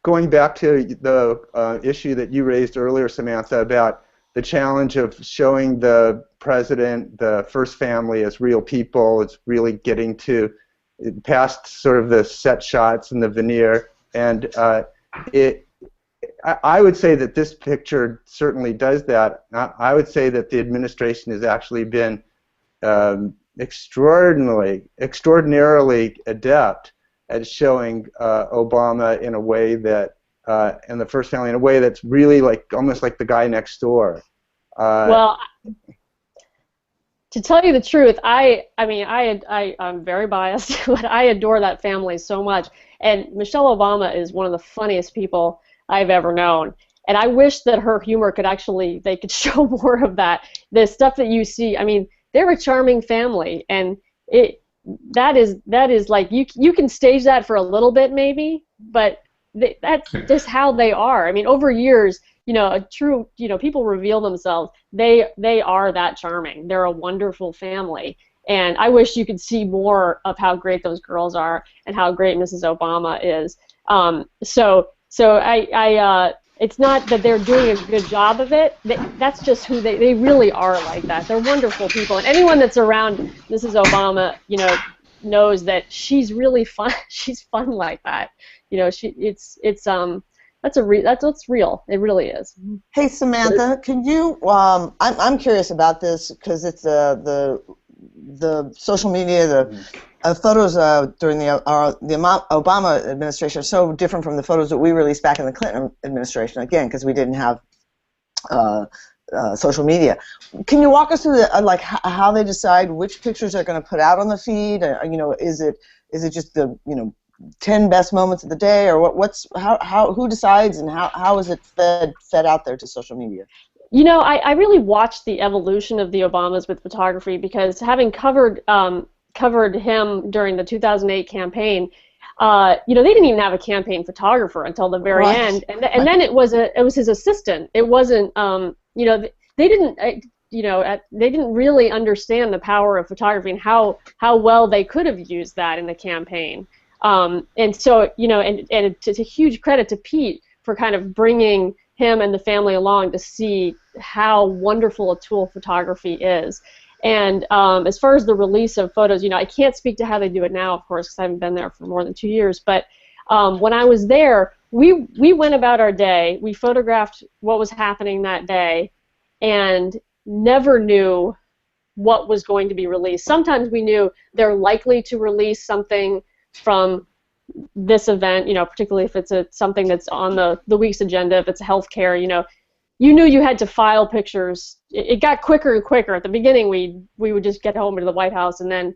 going back to the issue that you raised earlier, Samantha, about the challenge of showing the president, the first family, as real people? It's really getting to past sort of the set shots and the veneer, and I would say that this picture certainly does that. I would say that the administration has actually been extraordinarily adept at showing Obama in a way that, and the first family in a way that's really almost like the guy next door. Well, to tell you the truth, I'm very biased, but I adore that family so much. And Michelle Obama is one of the funniest people I've ever known. And I wish that her humor they could show more of that. The stuff that you see, they're a charming family, and that is like you can stage that for a little bit maybe, but that's just how they are. Over years, people reveal themselves. They are that charming. They're a wonderful family, and I wish you could see more of how great those girls are and how great Mrs. Obama is. It's not that they're doing a good job of it. That's just who they really are like that. They're wonderful people, and anyone that's around Mrs. Obama, knows that she's really fun. She's fun like that. That's what's real. It really is. Hey, Samantha, can you? I'm curious about this because it's the social media, the photos during the Obama administration are so different from the photos that we released back in the Clinton administration. Again, because we didn't have social media. Can you walk us through how they decide which pictures they're going to put out on the feed? Is it just the 10 best moments of the day, or who decides, and how is it fed out there to social media? I really watched the evolution of the Obamas with photography, because having covered him during the 2008 campain, they didn't even have a campaign photographer until the very end, and then it was his assistant. It wasn't they didn't really understand the power of photography and how well they could have used that in the campaign. And so, and it's a huge credit to Pete for kind of bringing him and the family along to see how wonderful a tool photography is. And as far as the release of photos, I can't speak to how they do it now, of course, because I haven't been there for more than 2 years. But when I was there, we went about our day. We photographed what was happening that day, and never knew what was going to be released. Sometimes we knew they're likely to release something from this event, particularly if it's something that's on the week's agenda, if it's healthcare, you knew you had to file pictures. It got quicker and quicker. At the beginning, we would just get home to the White House, and then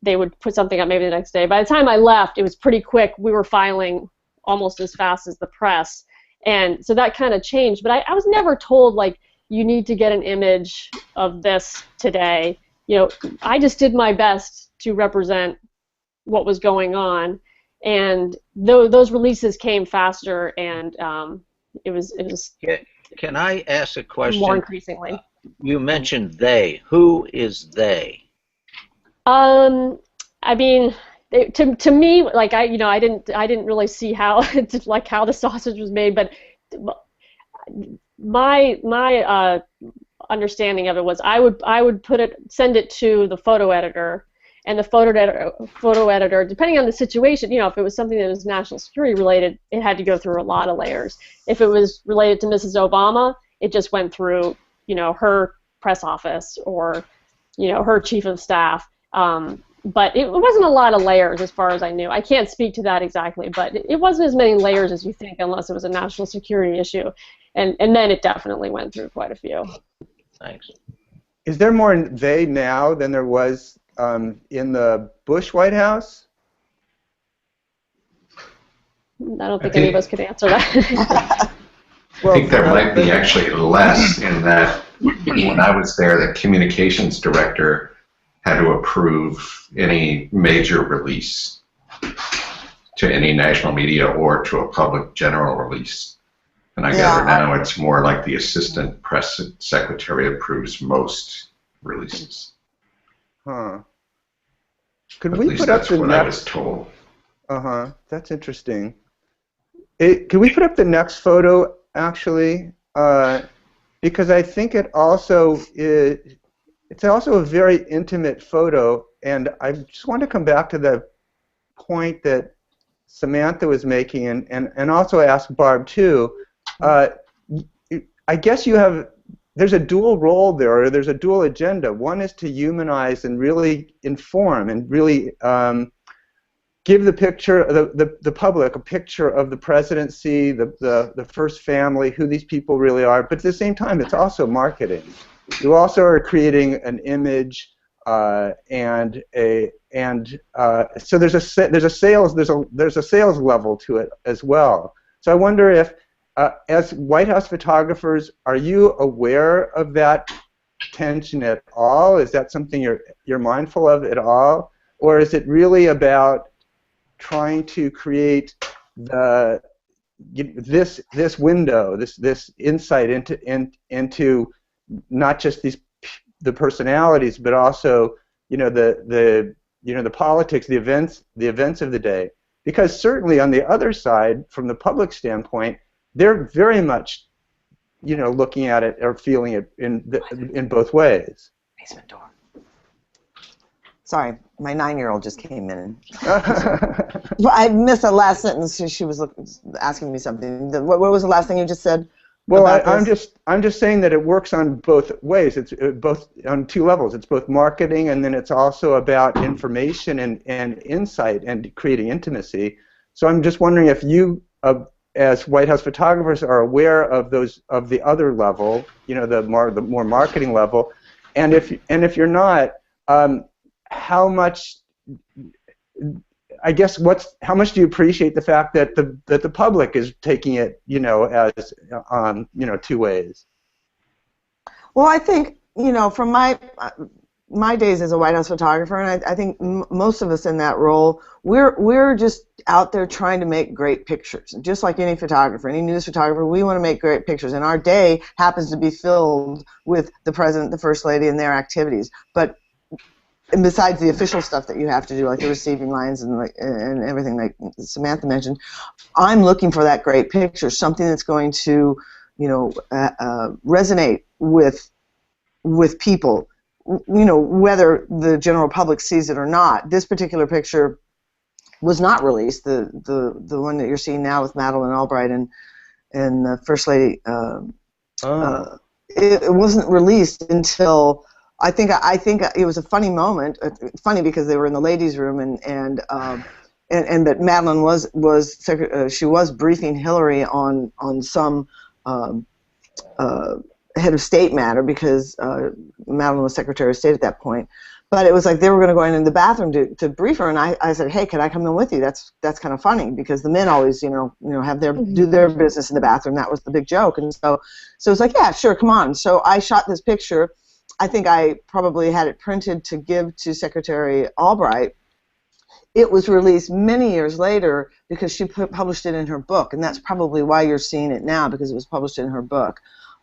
they would put something up maybe the next day. By the time I left, it was pretty quick. We were filing almost as fast as the press, and so that kind of changed. But I was never told, you need to get an image of this today. I just did my best to represent what was going on, and those releases came faster, and it was Can I ask a question? more increasingly. You mentioned they. Who is they? I mean, to me, like I didn't really see how like how the sausage was made, but my understanding of it was I would send it to the photo editor, and the photo editor, depending on the situation, if it was something that was national security related, it had to go through a lot of layers. If it was related to Mrs. Obama, it just went through her press office or her chief of staff. But it wasn't a lot of layers as far as I knew. I can't speak to that exactly, but it wasn't as many layers as you think unless it was a national security issue. And then it definitely went through quite a few. Thanks. Is there more they now than there was in the Bush White House? I don't think any of us could answer that. I think there might be actually less in that when I was there, the communications director had to approve any major release to any national media or to a public general release. And I gather now it's more like the assistant press secretary approves most releases. Huh. Could At we least put up that's the what next? I was told. That's interesting. Could we put up the next photo actually? Because I think it's also a very intimate photo, and I just want to come back to the point that Samantha was making, and also ask Barb too. I guess there's a dual role there, or there's a dual agenda. One is to humanize and really inform and really give the picture, the public, a picture of the presidency, the first family, who these people really are. But at the same time, it's also marketing. You also are creating an image, so there's a sales level to it as well. So I wonder if, as White House photographers, are you aware of that tension at all? Is that something you're mindful of at all, or is it really about trying to create this window, this insight into not just the personalities, but also the politics, the events of the day? Because certainly on the other side, from the public standpoint, they're very much looking at it or feeling it in both ways. Basement door. Sorry, my 9-year-old just came in. I missed the last sentence. She was asking me something. What was the last thing you just said? Well, I'm just saying that it works on both ways. It's both on two levels. It's both marketing, and then it's also about information and insight and creating intimacy. So I'm just wondering if you, as White House photographers, are aware of the other level, the more marketing level, and if you're not, how much? I guess how much do you appreciate the fact that the public is taking it, as two ways? Well, I think from my days as a White House photographer, and I think most of us in that role, we're just out there trying to make great pictures. Just like any photographer, any news photographer, we want to make great pictures, and our day happens to be filled with the president, the first lady, and their activities. And besides the official stuff that you have to do, like the receiving lines and everything like Samantha mentioned, I'm looking for that great picture, something that's going to, resonate with people, whether the general public sees it or not. This particular picture was not released. The one that you're seeing now with Madeleine Albright and the First Lady, it wasn't released until. I think it was a funny moment. Funny because they were in the ladies' room, and that Madeleine was briefing Hillary on some head of state matter, because Madeleine was Secretary of State at that point. But it was like they were going to go in the bathroom to brief her, and I said, "Hey, can I come in with you?" That's kind of funny, because the men always have do their business in the bathroom. That was the big joke, and so it's like, yeah, sure, come on. So I shot this picture. I think I probably had it printed to give to Secretary Albright. it was released many years later because she published it in her book, and that's probably why you're seeing it now, because it was published in her book.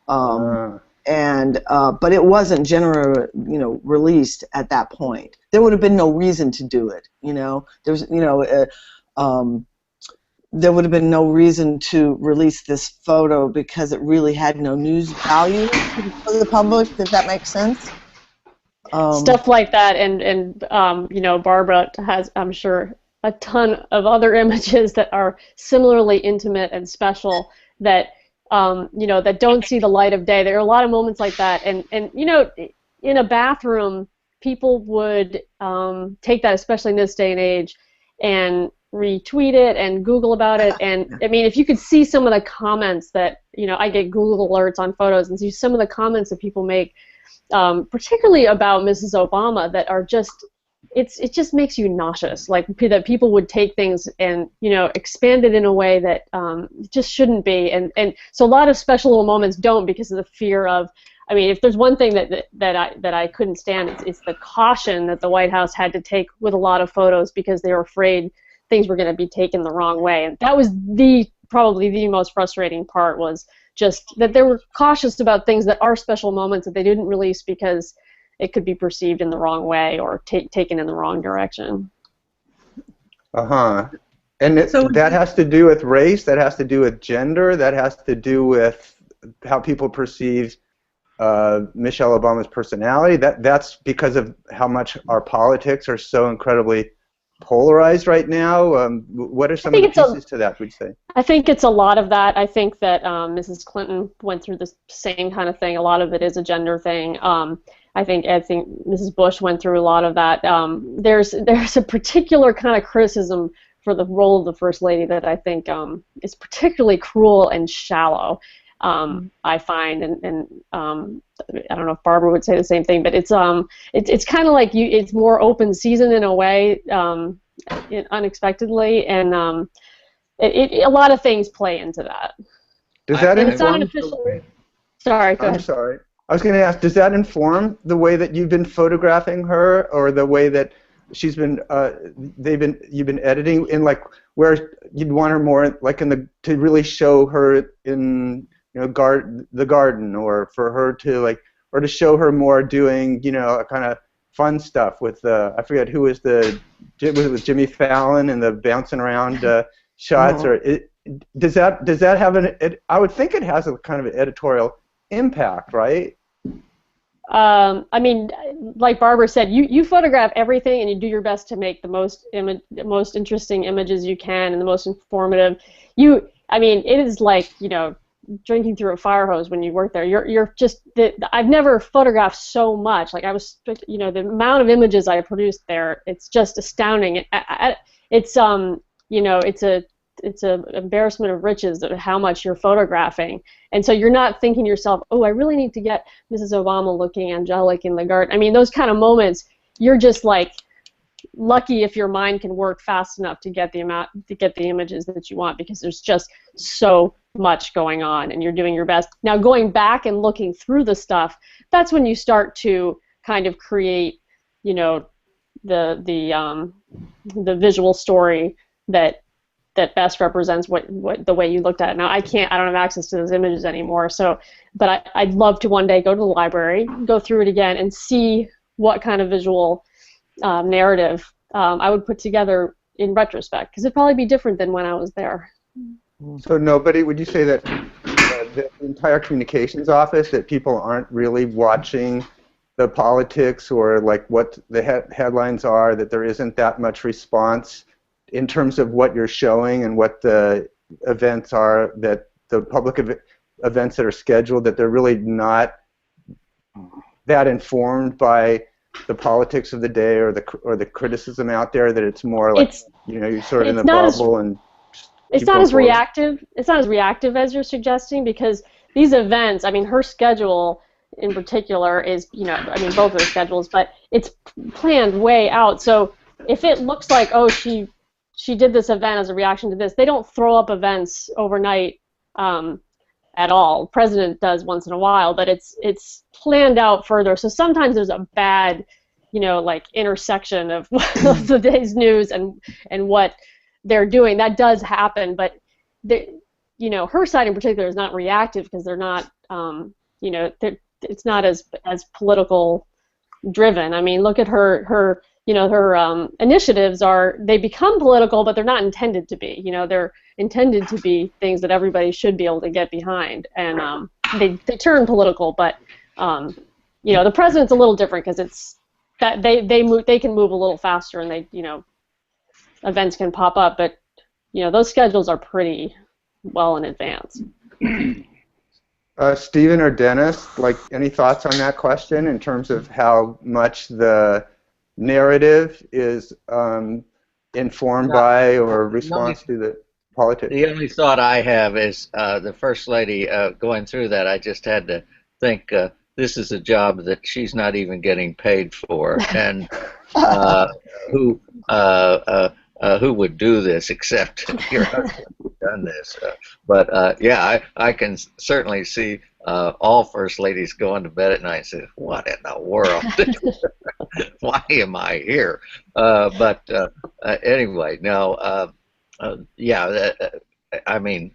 But it wasn't generally, released at that point. There would have been no reason to do it. There would have been no reason to release this photo because it really had no news value for the public, if that makes sense. Stuff like that, and Barbara has, I'm sure, a ton of other images that are similarly intimate and special that that don't see the light of day. There are a lot of moments like that, and in a bathroom, people would take that, especially in this day and age, and retweet it and Google about it. And I mean, if you could see some of the comments that I get Google alerts on photos, and see some of the comments that people make, particularly about Mrs. Obama, that are just, it just makes you nauseous. Like that people would take things and expand it in a way that just shouldn't be. And so a lot of special little moments don't, because of the fear of. I mean, if there's one thing that I couldn't stand, it's the caution that the White House had to take with a lot of photos, because they were afraid things were going to be taken the wrong way. And that was probably the most frustrating part, was just that they were cautious about things that are special moments that they didn't release because it could be perceived in the wrong way or taken in the wrong direction. And that has to do with race, that has to do with gender, that has to do with how people perceive Michelle Obama's personality. That's because of how much our politics are so incredibly polarized right now. What are some of the pieces to that, would you say? I think it's a lot of that. I think that Mrs. Clinton went through the same kind of thing. A lot of it is a gender thing. I think Mrs. Bush went through a lot of that. There's a particular kind of criticism for the role of the First Lady that I think is particularly cruel and shallow. I find, and I don't know if Barbara would say the same thing, but it's kind of like it's more open season in a way, unexpectedly, and a lot of things play into that. Does that inform? It's not an official. Sorry, go ahead. I'm sorry. I was going to ask, does that inform the way that you've been photographing her, or the way that she's been? You've been editing in, like, where you'd want her more, like, to really show her in the garden, or for her to, like, or to show her more doing a kind of fun stuff with I forget who was was it Jimmy Fallon and the bouncing around shots, or does that have I would think it has a kind of an editorial impact, right? I mean, like Barbara said, you photograph everything and you do your best to make the most interesting images you can and the most informative. I mean, it is like drinking through a fire hose when you work there. You're just I've never photographed so much. Like, I was, the amount of images I produced there, it's just astounding. It's an embarrassment of riches of how much you're photographing. And so you're not thinking to yourself, oh, I really need to get Mrs. Obama looking angelic in the garden. I mean, those kind of moments, you're just like lucky if your mind can work fast enough to get the images that you want, because there's just so much going on and you're doing your best. Now, going back and looking through the stuff, that's when you start to kind of create, the visual story that best represents what the way you looked at it. Now, I don't have access to those images anymore, but I'd love to one day go to the library, go through it again, and see what kind of visual narrative I would put together in retrospect, because it'd probably be different than when I was there. So would you say that the entire communications office, that people aren't really watching the politics or like what the headlines are, that there isn't that much response in terms of what you're showing and what the events are, that the public events that are scheduled, that they're really not that informed by the politics of the day or the criticism out there, that it's more like you're sort of in the bubble and it's not as reactive. It's not as reactive as you're suggesting, because these events, I mean, her schedule in particular is, I mean, both of the schedules, but it's planned way out. So if it looks like, oh, she did this event as a reaction to this, they don't throw up events overnight at all. The president does once in a while, but it's planned out further. So sometimes there's a bad like intersection of, of the day's news and what they're doing. That does happen, but her side in particular is not reactive because they're not, it's not as political driven. I mean, look at her initiatives they become political, but they're not intended to be. They're intended to be things that everybody should be able to get behind, and they turn political. But the president's a little different because it's that they can move a little faster, and events can pop up, but those schedules are pretty well in advance. Stephen or Dennis, like, any thoughts on that question in terms of how much the narrative is informed by or responds to the politics? The only thought I have is the First Lady going through that. I just had to think this is a job that she's not even getting paid for, and who would do this except your husband who's done this? Yeah, I can certainly see all First Ladies going to bed at night and say, "What in the world? Why am I here?" Anyway, no. Yeah, I mean,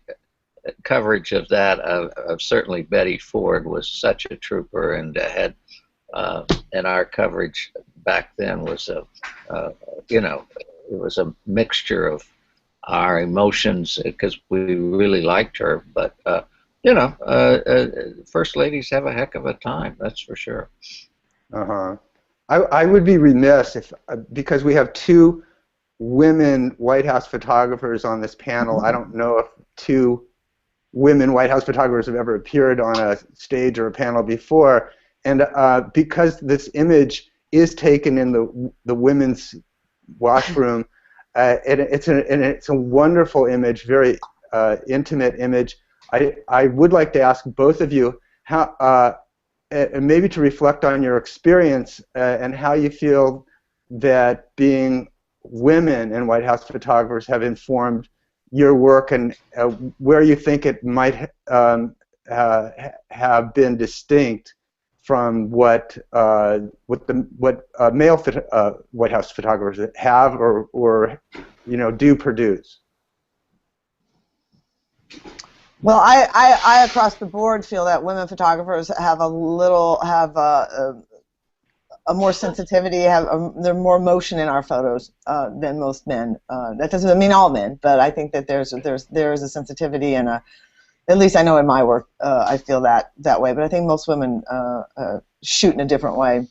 coverage of that of certainly Betty Ford was such a trooper, and and our coverage back then was it was a mixture of our emotions because we really liked her, but First Ladies have a heck of a time, that's for sure. I would be remiss if, because we have two women White House photographers on this panel. I don't know if two women White House photographers have ever appeared on a stage or a panel before, and because this image is taken in the women's washroom, it's a wonderful image, very intimate image. I would like to ask both of you how, maybe to reflect on your experience and how you feel that being women and White House photographers have informed your work, and where you think it might have been distinct from what male White House photographers have or do produce. Well, I across the board feel that women photographers have a more sensitivity, there's more emotion in our photos than most men. That doesn't mean all men, but I think that there is a sensitivity, and at least I know in my work I feel that way. But I think most women shoot in a different way.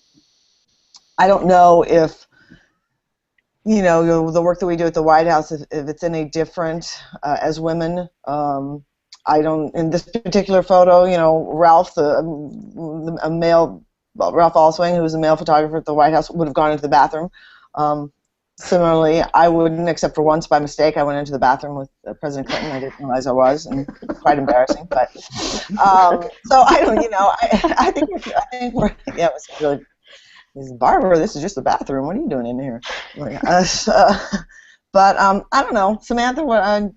I don't know if the work that we do at the White House, if it's any different as women. I don't, in this particular photo, Ralph, a male, Ralph Allswing, who was a male photographer at the White House, would have gone into the bathroom. Similarly, I wouldn't, except for once by mistake. I went into the bathroom with President Clinton. I didn't realize I was, and quite embarrassing. But so I don't, I think we're, yeah, it was really. Barbara, this is just the bathroom. What are you doing in here? But I don't know, Samantha. What I think.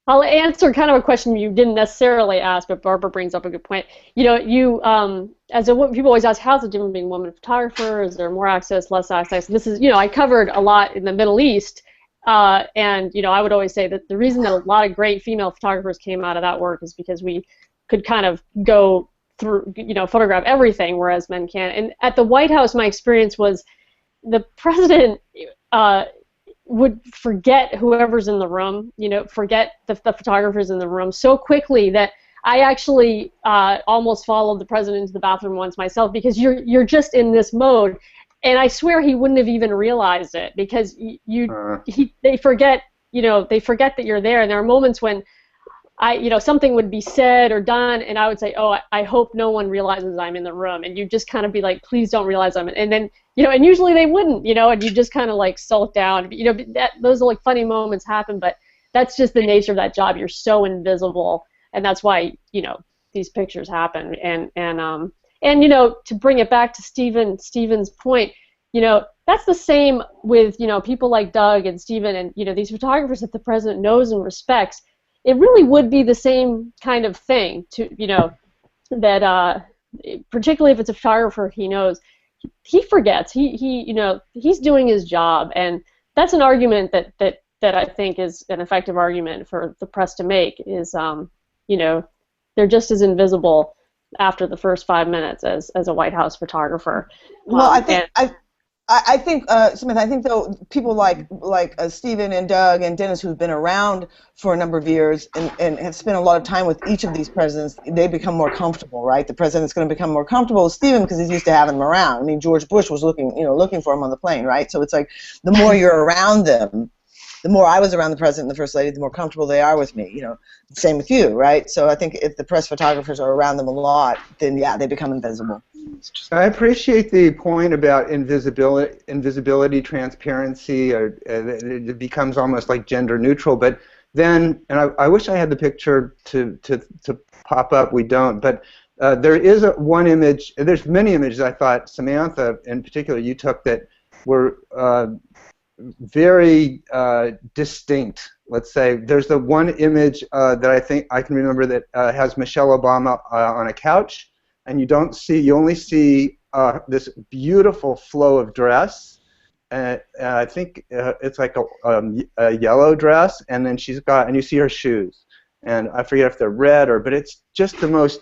I'll answer kind of a question you didn't necessarily ask, but Barbara brings up a good point. People always ask, how's it different being a woman photographer? Is there more access, less access? This is, I covered a lot in the Middle East, and I would always say that the reason that a lot of great female photographers came out of that work is because we could kind of go through, photograph everything, whereas men can't. And at the White House, my experience was the president would forget whoever's in the room, forget the photographers in the room so quickly that I actually almost followed the president into the bathroom once myself, because you're just in this mode, and I swear he wouldn't have even realized it, because they forget that you're there, and there are moments when something would be said or done, and I would say, oh, I hope no one realizes I'm in the room, and you just kind of be like, please don't realize I'm in, and then, and usually they wouldn't, and you just kind of like sulk down, those are like funny moments happen, but that's just the nature of that job. You're so invisible, and that's why, these pictures happen, and to bring it back to Stephen's point, that's the same with, people like Doug and Stephen and, these photographers that the president knows and respects. It really would be the same kind of thing to, that particularly if it's a photographer he knows, he forgets. He's doing his job, and that's an argument that I think is an effective argument for the press to make. Is they're just as invisible after the first 5 minutes as a White House photographer. Well, I think, Smith, I think though people like Stephen and Doug and Dennis, who've been around for a number of years and have spent a lot of time with each of these presidents, they become more comfortable, right? The president's going to become more comfortable with Stephen because he's used to having him around. I mean, George Bush was looking for him on the plane, right? So it's like the more you're around them, the more I was around the president and the first lady, the more comfortable they are with me. Same with you, right? So I think if the press photographers are around them a lot, then yeah, they become invisible. I appreciate the point about invisibility, transparency. It becomes almost like gender neutral. But then, and I wish I had the picture to pop up. We don't. But there is one image. There's many images I thought, Samantha, in particular, you took that were very distinct. Let's say there's the one image that I think I can remember that has Michelle Obama on a couch. And you only see this beautiful flow of dress, and I think it's like a yellow dress, and then and you see her shoes, and I forget if they're red but it's just the most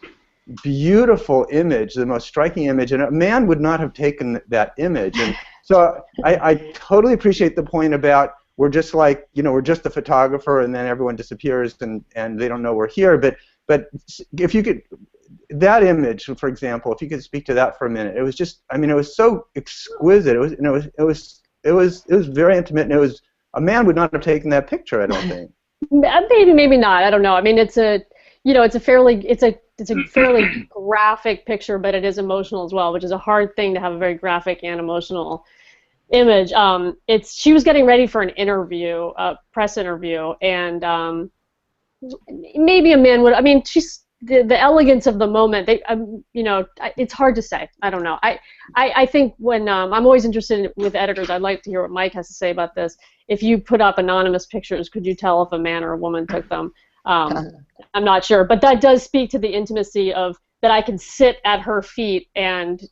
beautiful image, the most striking image, and a man would not have taken that image. And so I totally appreciate the point about we're just like, we're just the photographer, and then everyone disappears, and they don't know we're here. But if you could. That image, for example, if you could speak to that for a minute, it was just, it was so exquisite. It was very intimate, and a man would not have taken that picture, I don't think. Maybe not. I don't know. I mean, it's a fairly graphic picture, but it is emotional as well, which is a hard thing to have a very graphic and emotional image. She was getting ready for an interview, a press interview, and maybe a man would. I mean, she's. The elegance of the moment, it's hard to say. I don't know. I think when I'm always interested with editors, I'd like to hear what Mike has to say about this. If you put up anonymous pictures, could you tell if a man or a woman took them? I'm not sure, but that does speak to the intimacy of that. I could sit at her feet and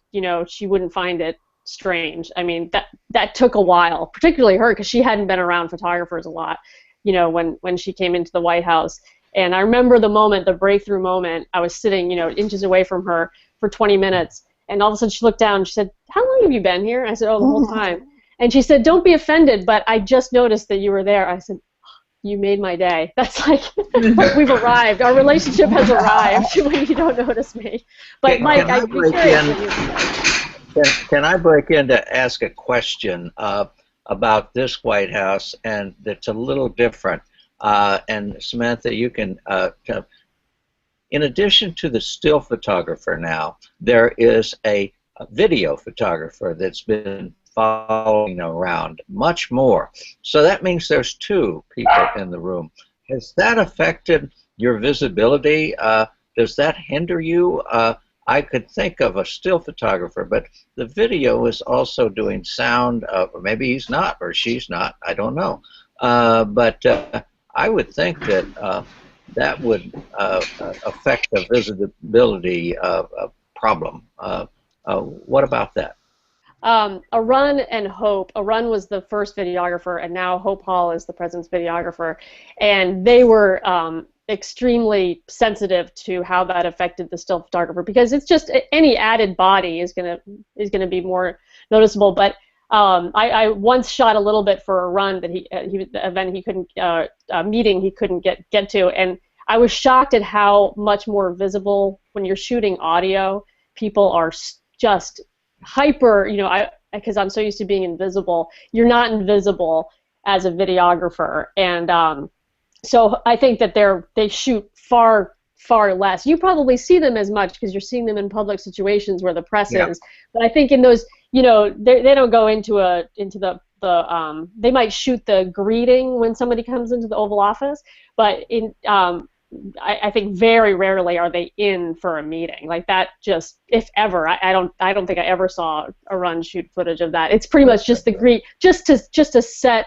she wouldn't find it strange. I mean, that took a while, particularly her, because she hadn't been around photographers a lot. When she came into the White House. And I remember the breakthrough moment. I was sitting, inches away from her for 20 minutes, and all of a sudden she looked down and she said, "How long have you been here?" And I said, "Oh, the whole time." And she said, "Don't be offended, but I just noticed that you were there." I said, "You made my day." That's like we've arrived. Our relationship has arrived when you don't notice me. But Mike, I'd be curious. Can I break in to ask a question about this White House, and that's a little different? And Samantha, you can, in addition to the still photographer now, there is a video photographer that's been following around much more. So that means there's two people in the room. Has that affected your visibility? Does that hinder you? I could think of a still photographer, but the video is also doing sound, or maybe he's not, or she's not, I don't know. But I would think that that would affect the visibility problem. What about that? Arun and Hope. Arun was the first videographer, and now Hope Hall is the president's videographer. And they were extremely sensitive to how that affected the still photographer, because it's just any added body is gonna be more noticeable. But I once shot a little bit for a run that a meeting he couldn't get to, and I was shocked at how much more visible when you're shooting audio. People are just hyper, because I'm so used to being invisible. You're not invisible as a videographer, and so I think that they shoot far less. You probably see them as much because you're seeing them in public situations where the press is. But I think in those, they don't go into the they might shoot the greeting when somebody comes into the Oval Office, but I think very rarely are they in for a meeting like that. Just if ever, I don't think I ever saw a run shoot footage of that. It's pretty much just the just to set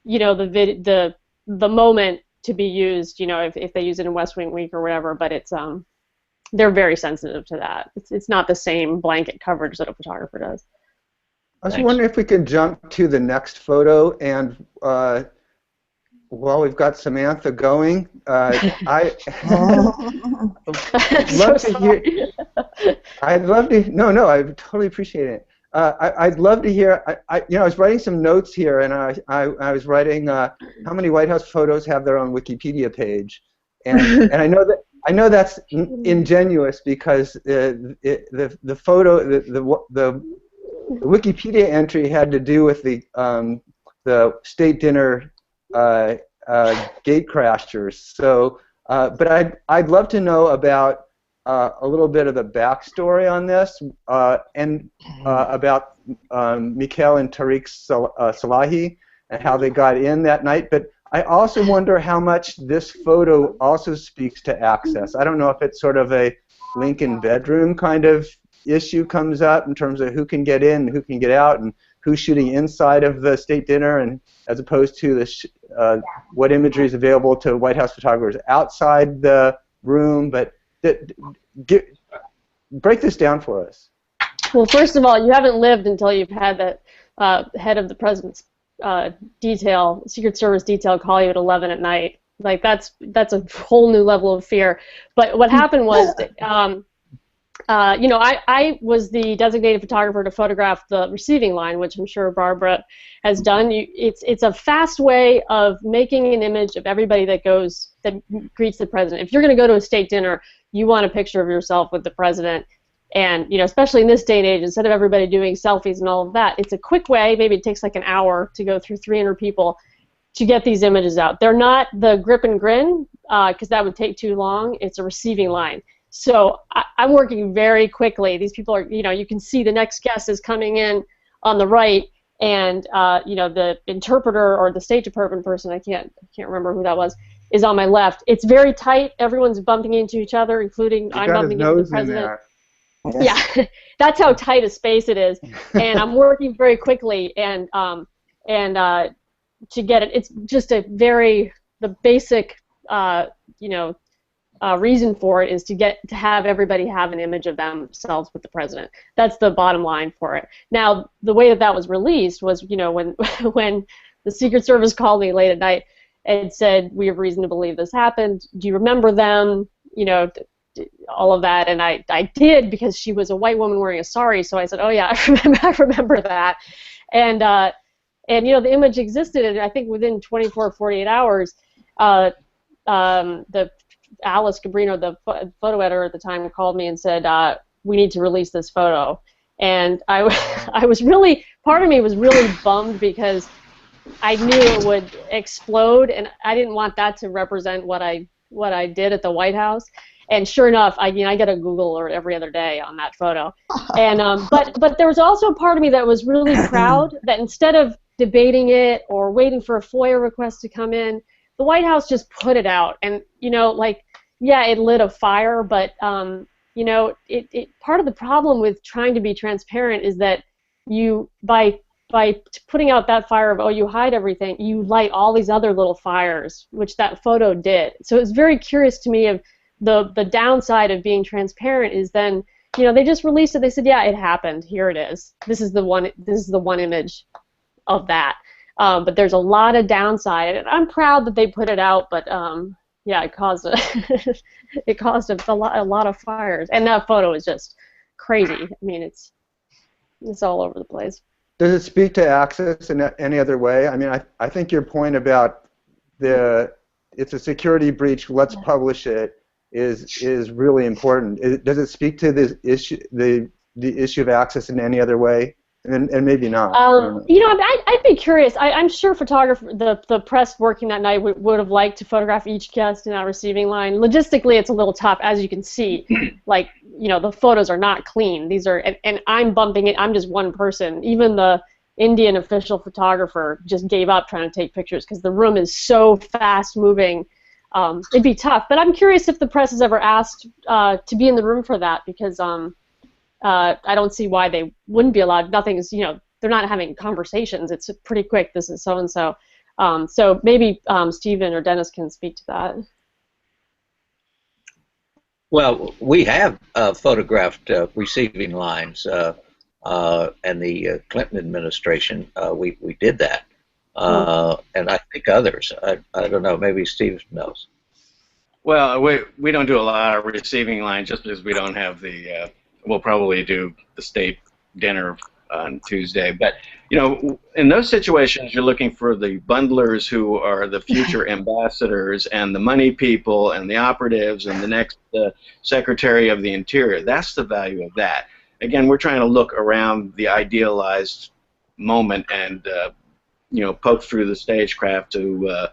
the moment to be used, if they use it in West Wing Week or whatever. But it's they're very sensitive to that. It's not the same blanket coverage that a photographer does. I was wondering if we could jump to the next photo, and while we've got Samantha going, I love to hear. I'd love to. No, I totally appreciate it. I'd love to hear. I was writing some notes here, and I was writing how many White House photos have their own Wikipedia page, and I know that's ingenuous because the photo the Wikipedia entry had to do with the state dinner gate crashers. So, but I'd love to know about a little bit of the backstory on this and about Mikhail and Tariq Salahi and how they got in that night. But I also wonder how much this photo also speaks to access. I don't know if it's sort of a Lincoln bedroom kind of issue comes up in terms of who can get in and who can get out and who's shooting inside of the state dinner, and as opposed to the what imagery is available to White House photographers outside the room. But break this down for us. Well, first of all, you haven't lived until you've had that head of the president's Secret Service detail call you at 11 at night. Like that's a whole new level of fear. But what happened was, I was the designated photographer to photograph the receiving line, which I'm sure Barbara has done. It's a fast way of making an image of everybody that greets the president. If you're going to go to a state dinner, you want a picture of yourself with the president. And especially in this day and age, instead of everybody doing selfies and all of that, it's a quick way. Maybe it takes like an hour to go through 300 people to get these images out. They're not the grip and grin, because that would take too long. It's a receiving line. So I'm working very quickly. These people are, you can see the next guest is coming in on the right, and the interpreter or the State Department person, I can't remember who that was, is on my left. It's very tight. Everyone's bumping into each other, including I'm bumping into the president. Yeah, that's how tight a space it is, and I'm working very quickly, and to get it, it's just the basic, reason for it is to have everybody have an image of themselves with the president. That's the bottom line for it. Now, the way that was released was, when the Secret Service called me late at night and said, "We have reason to believe this happened. Do you remember them?" All of that, and I did, because she was a white woman wearing a sari. So I said, "Oh yeah, I remember that," and the image existed, and I think within 24 or 48 hours, the Alice Gabrino, the photo editor at the time, called me and said, "We need to release this photo." And I was really, part of me was really bummed, because I knew it would explode, and I didn't want that to represent what I did at the White House. And sure enough, I get a Google alert every other day on that photo. And but there was also a part of me that was really proud that instead of debating it or waiting for a FOIA request to come in, the White House just put it out. And it lit a fire, but it part of the problem with trying to be transparent is that you by putting out that fire of, you hide everything, you light all these other little fires, which that photo did. So it's very curious to me of the downside of being transparent is then, they just released it. They said, yeah, it happened. Here it is. This is the one image of that. But there's a lot of downside. And I'm proud that they put it out, but it caused a lot of fires. And that photo is just crazy. I mean, it's all over the place. Does it speak to access in any other way? I mean, I think your point about it's a security breach, let's publish it, is really important. Does it speak to this issue, the issue of access in any other way? And maybe not. I'd be curious. I'm sure the press working that night would have liked to photograph each guest in that receiving line. Logistically, it's a little tough, as you can see. The photos are not clean. These are, and I'm bumping it. I'm just one person. Even the Indian official photographer just gave up trying to take pictures because the room is so fast moving. It'd be tough. But I'm curious if the press has ever asked to be in the room for that, because I don't see why they wouldn't be allowed. Nothing's, they're not having conversations. It's pretty quick. This is so-and-so. So maybe Stephen or Dennis can speak to that. Well, we have photographed receiving lines, and the Clinton administration, we did that, and I think others. I don't know. Maybe Steve knows. Well, we don't do a lot of receiving lines just because we don't have the. We'll probably do the state dinner on Tuesday, but you know, in those situations, you're looking for the bundlers who are the future ambassadors and the money people and the operatives and the next Secretary of the Interior. That's the value of that. Again, we're trying to look around the idealized moment and you know, poke through the stagecraft to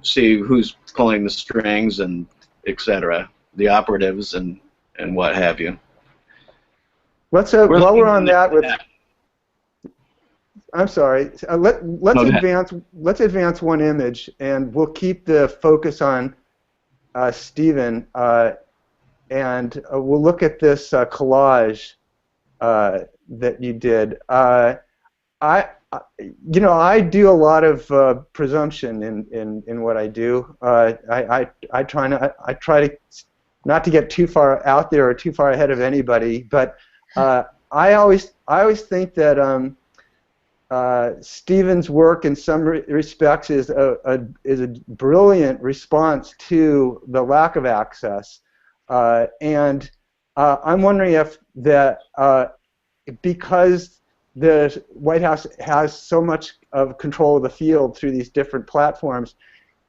see who's pulling the strings and etc. The operatives and what have you. Let's while we're on that, I'm sorry. Let's advance one image, and we'll keep the focus on Stephen, and we'll look at this collage that you did. You know, I do a lot of presumption in what I do. I try to not to get too far out there or too far ahead of anybody, but I always think that Stephen's work in some respects is a brilliant response to the lack of access, and I'm wondering if that because the White House has so much of control of the field through these different platforms,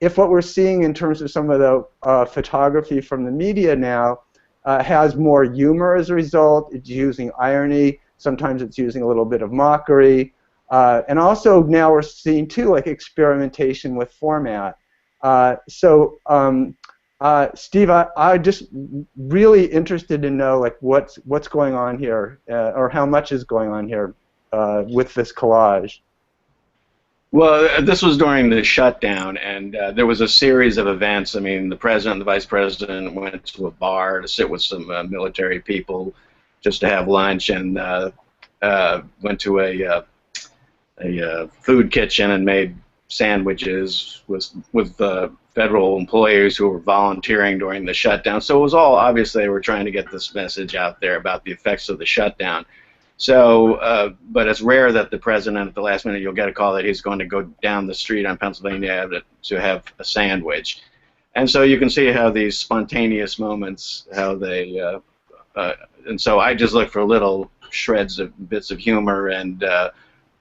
if what we're seeing in terms of some of the photography from the media now has more humor as a result. It's using irony. Sometimes it's using a little bit of mockery. And also now we're seeing, too, like experimentation with format. So, Steve, I'm just really interested to know like what's going on here, or how much is going on here with this collage. Well, this was during the shutdown, and there was a series of events. I mean, the president and the vice president went to a bar to sit with some military people just to have lunch, and went to a food kitchen and made sandwiches with federal employees who were volunteering during the shutdown. So it was all, obviously, they were trying to get this message out there about the effects of the shutdown. So, but it's rare that the president at the last minute you'll get a call that he's going to go down the street on Pennsylvania Avenue to have a sandwich. And so you can see how these spontaneous moments, how they, and so I just look for little shreds of bits of humor and,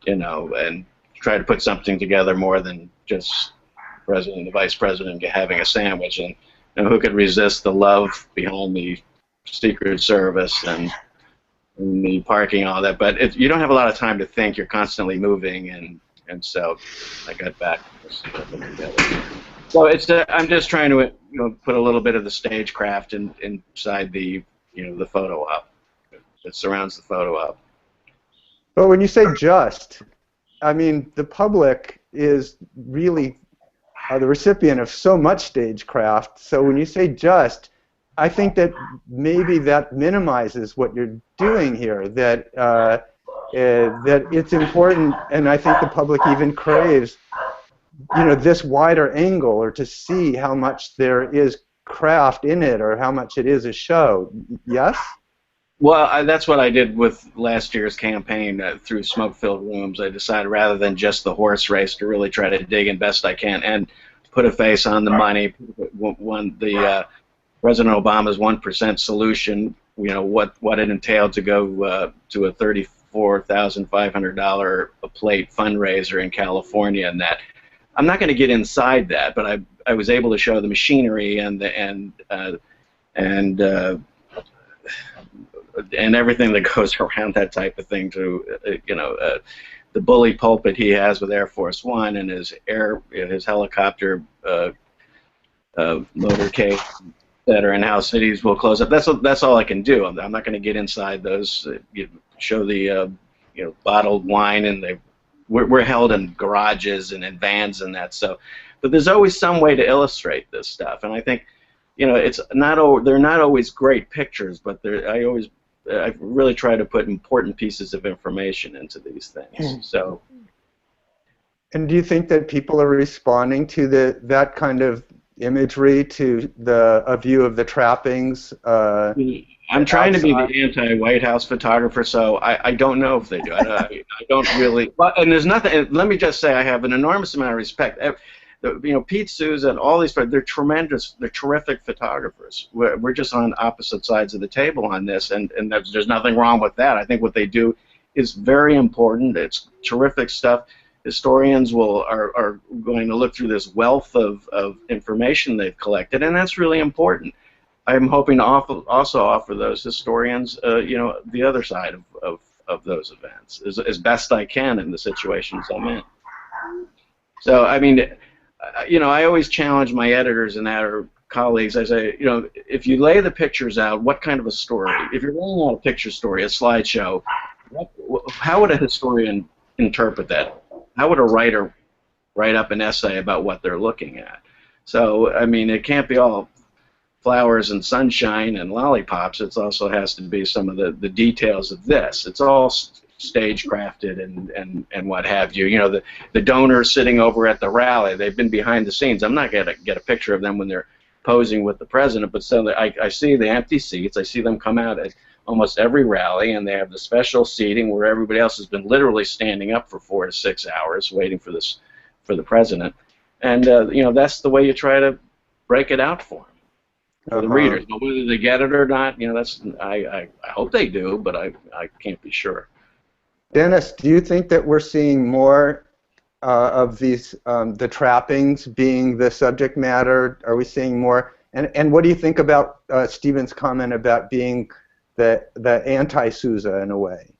you know, and try to put something together more than just the president and the vice president having a sandwich. And you know, who could resist the love behind the Secret Service and the parking, all that, but you don't have a lot of time to think. You're constantly moving, and so I got back. So it's I'm just trying to put a little bit of the stagecraft inside the the photo op that surrounds the photo op. But when you say just, I mean the public is really the recipient of so much stagecraft. So when you say just, I think that maybe that minimizes what you're doing here, that that it's important, and I think the public even craves, this wider angle, or to see how much there is craft in it, or how much it is a show. Yes? Well, that's what I did with last year's campaign through Smoke-Filled Rooms. I decided rather than just the horse race to really try to dig in best I can and put a face on the money. President Obama's 1% solution, what it entailed to go to a $34,500 a plate fundraiser in California, and that I'm not going to get inside that, but I was able to show the machinery and everything that goes around that type of thing. To the bully pulpit he has with Air Force One and his helicopter motorcade, and how cities will close up. That's all I can do. I'm not going to get inside those. Show the bottled wine, and we're held in garages and in vans and that. So, but there's always some way to illustrate this stuff, and I think it's not. They're not always great pictures, but I really try to put important pieces of information into these things. So. And do you think that people are responding to that kind of imagery to a view of the trappings. I'm trying to be the anti-White House photographer, so I don't know if they do. I don't really. Well, and there's nothing. Let me just say, I have an enormous amount of respect. Pete Souza and all these, they're tremendous, they're terrific photographers. We're just on opposite sides of the table on this, and there's nothing wrong with that. I think what they do is very important. It's terrific stuff. Historians are going to look through this wealth of information they've collected, and that's really important. I'm hoping to also offer those historians, the other side of those events as best I can in the situations I'm in. So, I mean, I always challenge my editors and our colleagues. I say, if you lay the pictures out, what kind of a story? If you're laying out a picture story, a slideshow, how would a historian interpret that? How would a writer write up an essay about what they're looking at? So, I mean, it can't be all flowers and sunshine and lollipops. It also has to be some of the details of this. It's all stagecrafted and what have you. The donors sitting over at the rally, they've been behind the scenes. I'm not going to get a picture of them when they're posing with the president, but so I see the empty seats. I see them come out at almost every rally, and they have the special seating where everybody else has been literally standing up for 4 to 6 hours waiting for the president. And that's the way you try to break it out for them. For the readers, but whether they get it or not, that's I hope they do, but I can't be sure. Dennis, do you think that we're seeing more of these the trappings being the subject matter? Are we seeing more? And what do you think about Stephen's comment about being the anti-Sousa in a way?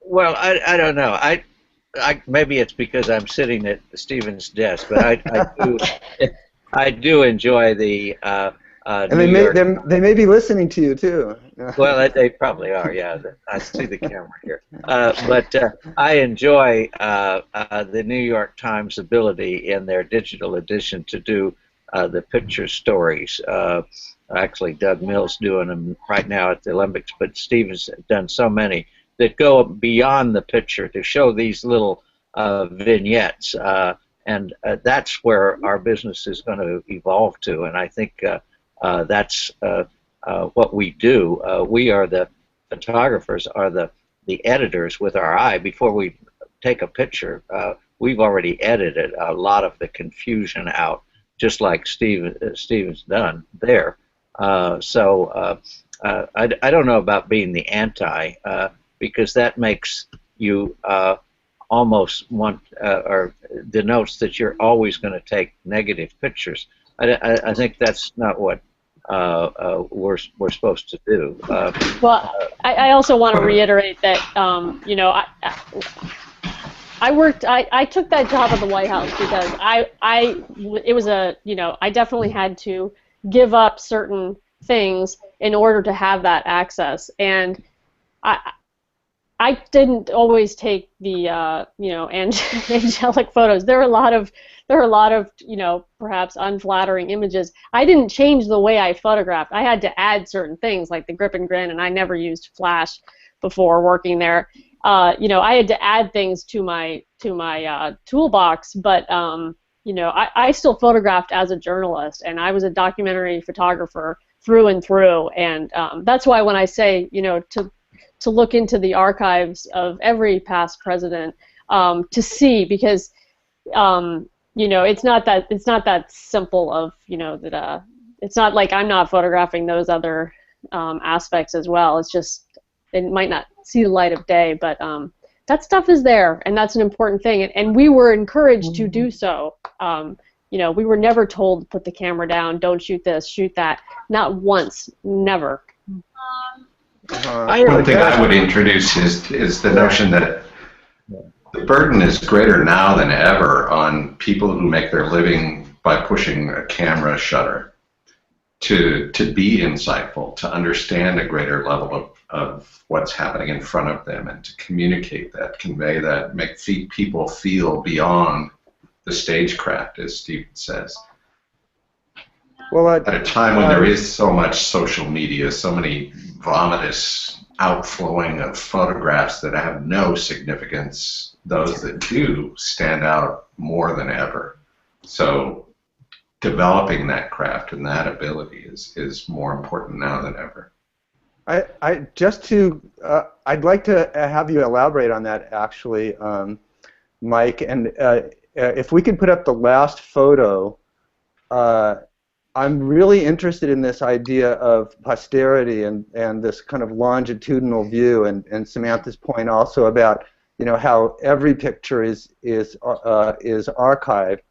Well, I don't know. Maybe it's because I'm sitting at Stephen's desk, but I do enjoy the and they may be listening to you too. Well, they probably are. Yeah, I see the camera here. But I enjoy the New York Times' ability in their digital edition to do the picture stories. Actually, Doug Mill's doing them right now at the Olympics, but Stephen's done so many that go beyond the picture to show these little vignettes. And that's where our business is going to evolve to, and I think that's what we do. We are the photographers, are the editors with our eye. Before we take a picture, we've already edited a lot of the confusion out, just like Stephen's done there. So I don't know about being the anti, because that makes you almost want or denotes that you're always going to take negative pictures. I think that's not what we're supposed to do. Well, I also want to reiterate that I took that job at the White House because I definitely had to give up certain things in order to have that access, and I didn't always take the angelic photos. There are a lot of perhaps unflattering images. I didn't change the way I photographed. I had to add certain things like the grip and grin, and I never used flash before working there. I had to add things to my toolbox, but I still photographed as a journalist, and I was a documentary photographer through and through, and that's why when I say to look into the archives of every past president to see, because it's not that simple of that it's not like I'm not photographing those other aspects as well. It's just it might not see the light of day, but that stuff is there, and that's an important thing, and we were encouraged to do so. We were never told to put the camera down, don't shoot this, shoot that, not once, never. One thing I would introduce is the notion that the burden is greater now than ever on people who make their living by pushing a camera shutter to be insightful, to understand a greater level of what's happening in front of them, and to communicate that, convey that, make people feel beyond the stagecraft, as Stephen says. Well, at a time when there is so much social media, so many vomitous outflowing of photographs that have no significance, those that do stand out more than ever. So developing that craft and that ability is more important now than ever. I'd like to have you elaborate on that, actually, Mike. And if we could put up the last photo, I'm really interested in this idea of posterity and this kind of longitudinal view, and Samantha's point also about how every picture is archived.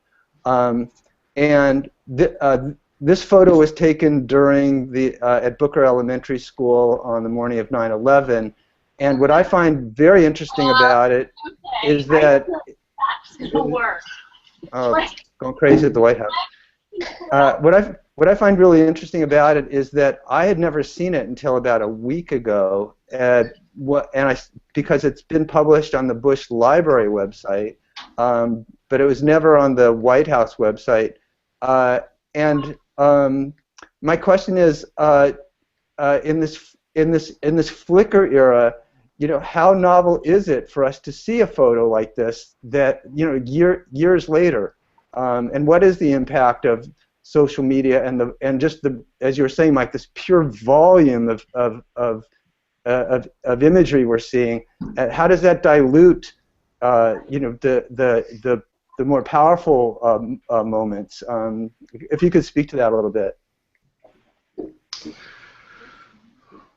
This photo was taken during at Booker Elementary School on the morning of 9/11, and what I find very interesting about it is that going crazy at the White House. What I find really interesting about it is that I had never seen it until about a week ago, because it's been published on the Bush Library website, but it was never on the White House website. My question is, in this Flickr era, how novel is it for us to see a photo like this that years later, and what is the impact of social media and just as you were saying, Mike, this pure volume of imagery we're seeing? How does that dilute the more powerful moments? If you could speak to that a little bit.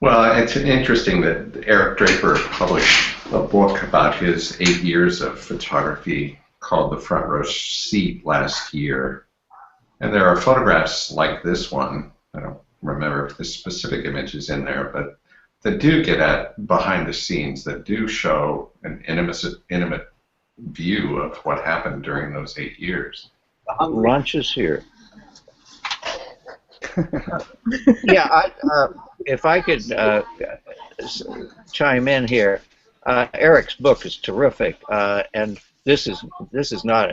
Well, it's interesting that Eric Draper published a book about his 8 years of photography called The Front Row Seat last year. And there are photographs like this one. I don't remember if the specific image is in there, but that do get at behind the scenes, that do show an intimate view of what happened during those 8 years. Lunch is here. Yeah, if I could chime in here, Eric's book is terrific, and this is not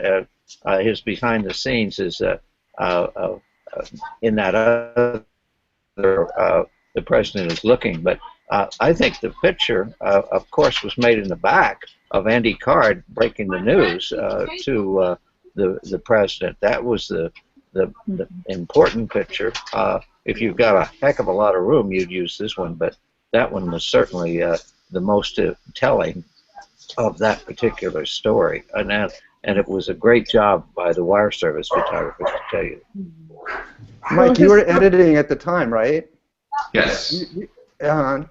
his behind the scenes is in that other the president is looking, but I think the picture, of course, was made in the back of Andy Card breaking the news to the president. That was the important picture. If you've got a heck of a lot of room, you'd use this one, but that one was certainly the most telling of that particular story. And it was a great job by the wire service photographers, to tell you. Mike, you were editing at the time, right? Yes.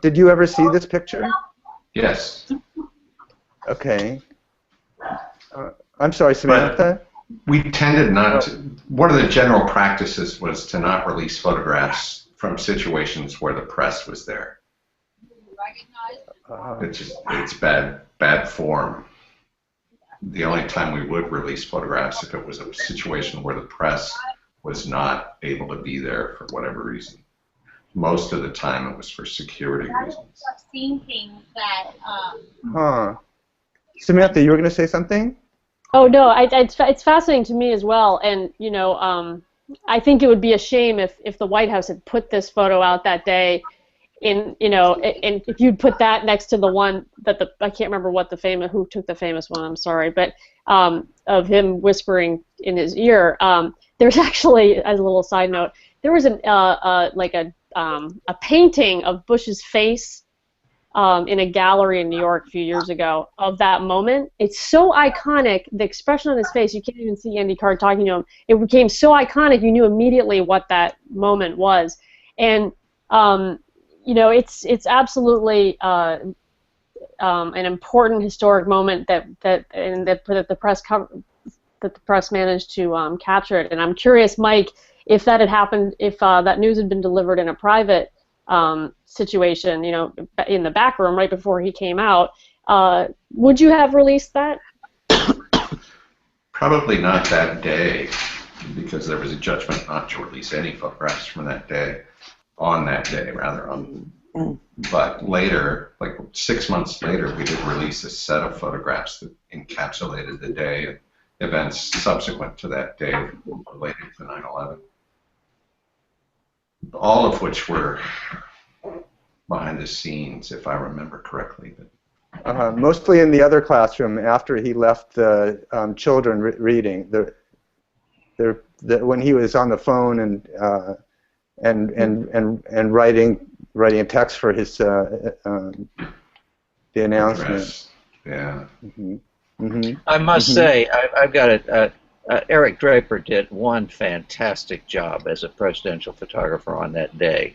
Did you ever see this picture? Yes. Okay. I'm sorry, Samantha? We tended not to. One of the general practices was to not release photographs from situations where the press was there. It's bad form. The only time we would release photographs if it was a situation where the press was not able to be there for whatever reason. Most of the time it was for security reasons. I've seen things that. Samantha, you were going to say something? Oh no, it's fascinating to me as well, and I think it would be a shame if the White House had put this photo out that day, and if you'd put that next to the one that I can't remember who took the famous one. I'm sorry, but of him whispering in his ear. There's actually, as a little side note, there was a painting of Bush's face in a gallery in New York a few years ago of that moment. It's so iconic, the expression on his face, you can't even see Andy Card talking to him. It became so iconic, you knew immediately what that moment was. And, it's absolutely an important historic moment that the press managed to capture it. And I'm curious, Mike, if that had happened, if that news had been delivered in a private situation, in the back room right before he came out, would you have released that? Probably not that day, because there was a judgment not to release any photographs from that day, But later, like 6 months later, we did release a set of photographs that encapsulated the day and events subsequent to that day related to 9/11. All of which were behind the scenes, if I remember correctly. Mostly in the other classroom after he left the children reading. when he was on the phone and writing a text for his the announcement. Yeah. I must say, I've got it. Eric Draper did one fantastic job as a presidential photographer on that day.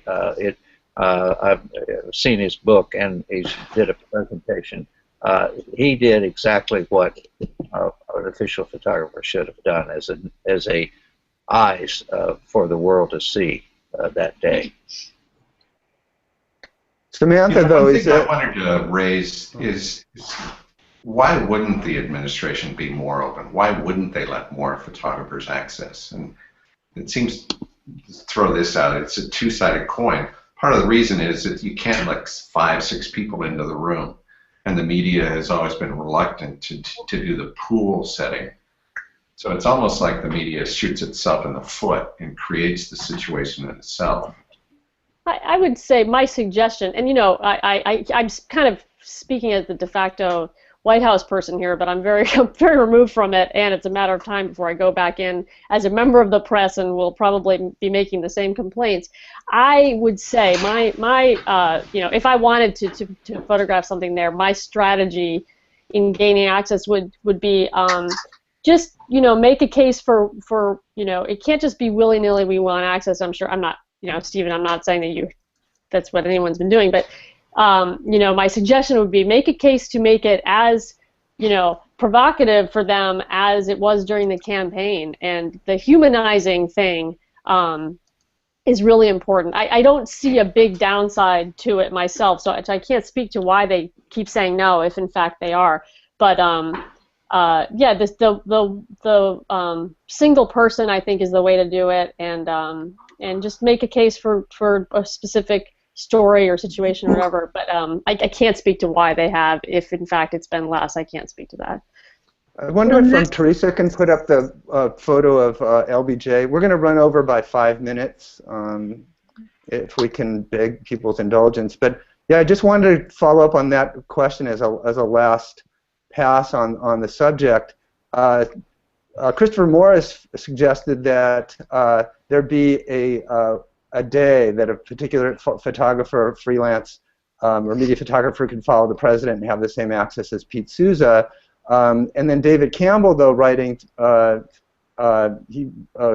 I've seen his book, and he did a presentation. He did exactly what an official photographer should have done as a eyes for the world to see that day. Samantha, though, one thing I wanted to raise is why wouldn't the administration be more open? Why wouldn't they let more photographers access? And it seems, let's throw this out, it's a two-sided coin. Part of the reason is that you can't let 5, 6 people into the room, and the media has always been reluctant to do the pool setting. So it's almost like the media shoots itself in the foot and creates the situation in itself. I would say my suggestion, and I'm kind of speaking as the de facto White House person here, but I'm very removed from it, and it's a matter of time before I go back in as a member of the press, and will probably be making the same complaints. I would say if I wanted to photograph something there, my strategy in gaining access would be just make a case for it can't just be willy-nilly we want access. I'm not Stephen, I'm not saying that that's what anyone's been doing, but my suggestion would be make a case to make it as provocative for them as it was during the campaign, and the humanizing thing is really important. I don't see a big downside to it myself, so I can't speak to why they keep saying no if in fact they are. But yeah, the single person I think is the way to do it, and just make a case for a specific story or situation or whatever. But I can't speak to why they have. If in fact it's been less, I can't speak to that. I wonder if Teresa can put up the photo of LBJ. We're going to run over by 5 minutes, if we can beg people's indulgence. But yeah, I just wanted to follow up on that question as a last pass on the subject. Christopher Morris suggested that there be a day that a particular photographer, freelance, or media photographer can follow the president and have the same access as Pete Souza. And then David Campbell, though, writing, he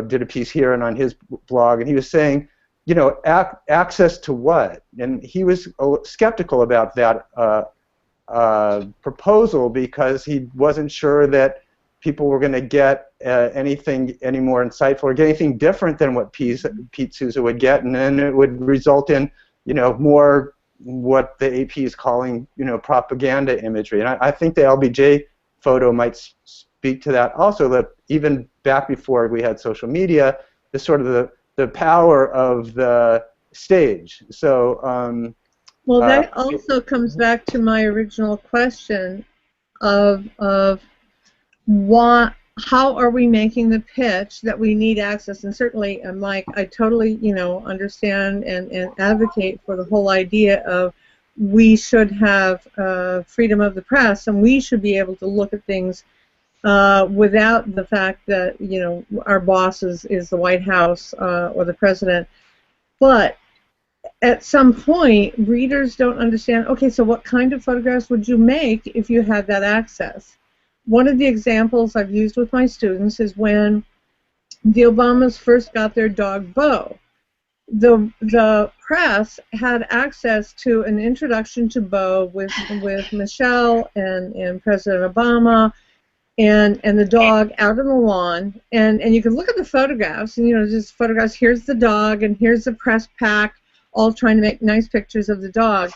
did a piece here and on his blog, and he was saying, access to what? And he was skeptical about that proposal because he wasn't sure that people were going to get anything any more insightful or get anything different than what Pete Souza would get, and then it would result in more what the AP is calling propaganda imagery. And I think the LBJ photo might speak to that also, that even back before we had social media, the sort of the power of the stage. So well, that also comes back to my original question of how are we making the pitch that we need access? And certainly, Mike, I totally understand and advocate for the whole idea of we should have freedom of the press, and we should be able to look at things without the fact that our boss is the White House or the president. But at some point, readers don't understand, okay, so what kind of photographs would you make if you had that access? One of the examples I've used with my students is when the Obamas first got their dog Bo. The press had access to an introduction to Bo with Michelle and President Obama and the dog out on the lawn, and you can look at the photographs, and just photographs, here's the dog and here's the press pack, all trying to make nice pictures of the dog.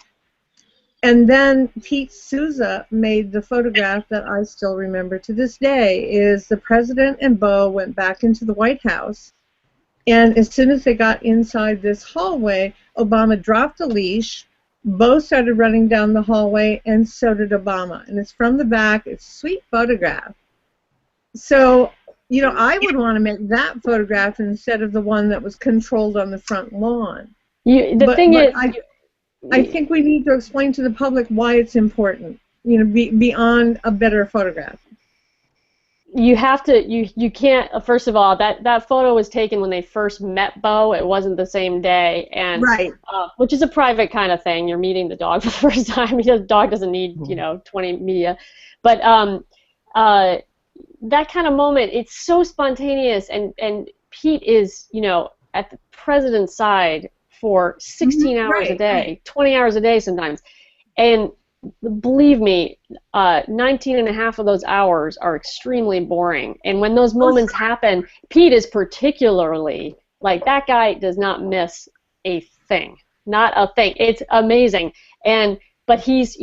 And then Pete Souza made the photograph that I still remember to this day, is the president and Bo went back into the White House, and as soon as they got inside this hallway, Obama dropped a leash, Bo started running down the hallway, and so did Obama. And it's from the back, it's a sweet photograph. So, I would want to make that photograph instead of the one that was controlled on the front lawn. I think we need to explain to the public why it's important, beyond a better photograph. You have to, you can't, first of all, that photo was taken when they first met Bo. It wasn't the same day, and Right. Which is a private kind of thing. You're meeting the dog for the first time. The dog doesn't need, 20 media. But that kind of moment, it's so spontaneous, and Pete is, at the president's side for 16 hours a day, 20 hours a day sometimes. And believe me, 19 and a half of those hours are extremely boring. And when those moments happen, Pete is particularly, like, that guy does not miss a thing. Not a thing. It's amazing. But he's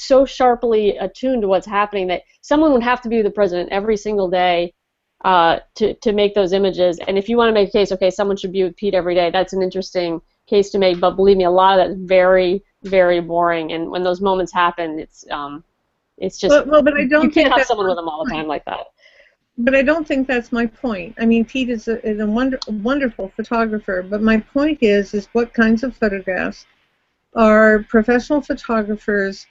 so sharply attuned to what's happening that someone would have to be the president every single day to make those images. And if you want to make a case, okay, someone should be with Pete every day, that's an interesting case to make. But believe me, a lot of that is very, very boring. And when those moments happen, it's just but I don't you can't have that's someone with them all the time like that. But I don't think that's my point. I mean, Pete is a wonderful photographer. But my point is what kinds of photographs are professional photographers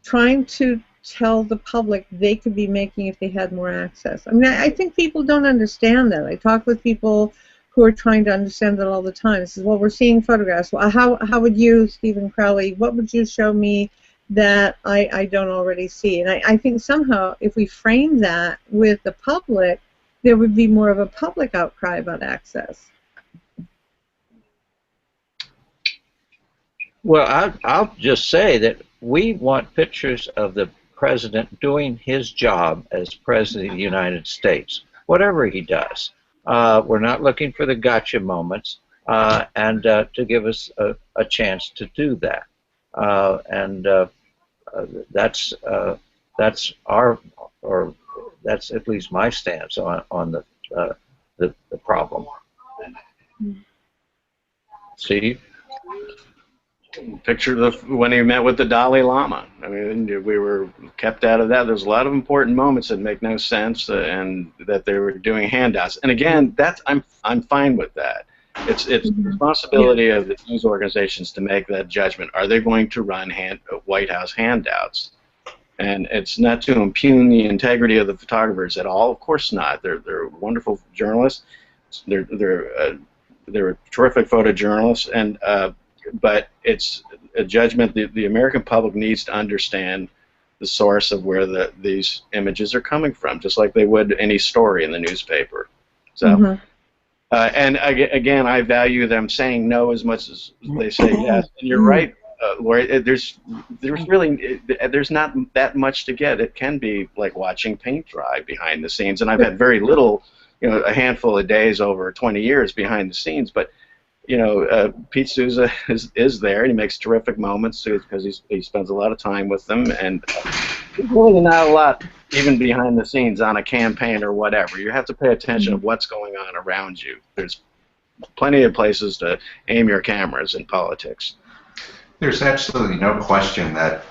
trying to tell the public they could be making if they had more access? I mean, I think people don't understand that. I talk with people who are trying to understand that all the time. This is, well, we're seeing photographs. Well, how would you, Stephen Crowley, what would you show me that I don't already see? And I think somehow if we frame that with the public, there would be more of a public outcry about access. Well, I'll just say that we want pictures of the president doing his job as president of the United States, whatever he does. We're not looking for the gotcha moments, and to give us a chance to do that. That's at least my stance on the problem. Steve? Picture when he met with the Dalai Lama. I mean, we were kept out of that. There's a lot of important moments that make no sense, and that they were doing handouts. And again, I'm fine with that. It's the responsibility of the news organizations to make that judgment. Are they going to run White House handouts? And it's not to impugn the integrity of the photographers at all. Of course not. They're wonderful journalists. They're terrific photojournalists, and but it's a judgment. The American public needs to understand the source of where these images are coming from, just like they would any story in the newspaper. So, and again, I value them saying no as much as they say yes. And you're right, Lori. There's not that much to get. It can be like watching paint dry behind the scenes, and I've had very little, a handful of days over 20 years behind the scenes, but. Pete Souza is there, and he makes terrific moments because he spends a lot of time with them, and there's really not a lot even behind the scenes on a campaign or whatever. You have to pay attention to what's going on around you. There's plenty of places to aim your cameras in politics. There's absolutely no question that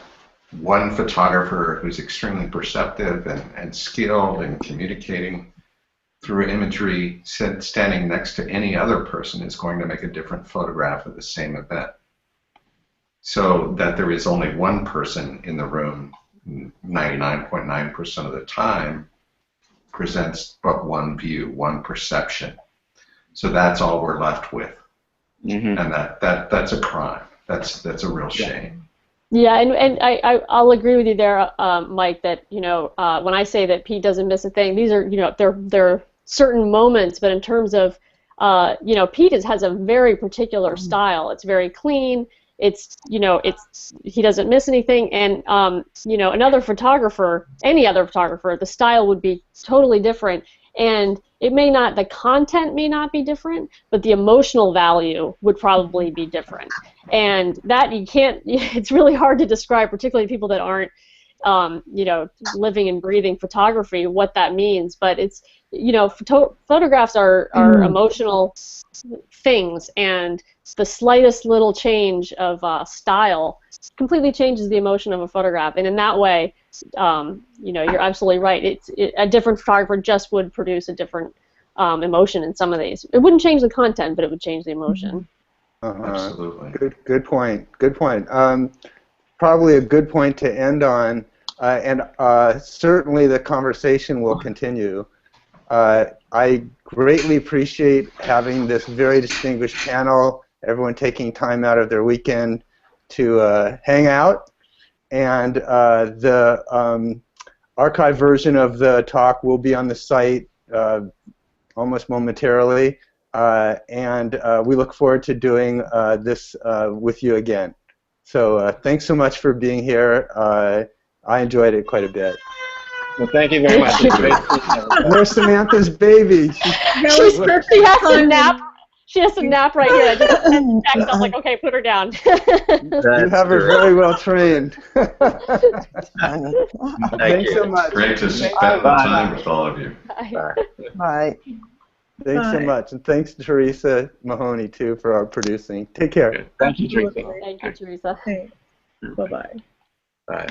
one photographer who's extremely perceptive and skilled in communicating through imagery standing next to any other person is going to make a different photograph of the same event. So that there is only one person in the room 99.9% of the time presents but one view, one perception. So that's all we're left with. And that's a crime. That's a real shame. Yeah, and I'll agree with you there, Mike, that when I say that Pete doesn't miss a thing, these are they're certain moments, but in terms of Pete has a very particular style. It's very clean. It's he doesn't miss anything, and another photographer, any other photographer, the style would be totally different, and the content may not be different, but the emotional value would probably be different, and that it's really hard to describe, particularly people that aren't living and breathing photography, what that means. But it's photographs are emotional things, and the slightest little change of style completely changes the emotion of a photograph. And in that way, you're absolutely right. A different photographer just would produce a different emotion in some of these. It wouldn't change the content, but it would change the emotion. Absolutely. Good point. Good point. Probably a good point to end on. and certainly the conversation will continue. I greatly appreciate having this very distinguished panel, everyone taking time out of their weekend to hang out, and the archive version of the talk will be on the site almost momentarily, and we look forward to doing this with you again. So thanks so much for being here. I enjoyed it quite a bit. Well, thank you very much. It's great seeing everybody. Where's Samantha's baby? She has to nap. She has to nap right here. I just sent text. I was like, okay, put her down. You have her very well trained. Thanks so much. Great to spend the time with all of you. Bye. Thanks so much, and thanks to Teresa Mahoney too for our producing. Take care. Thank you, Teresa. Thank you, Teresa. Bye-bye. Bye.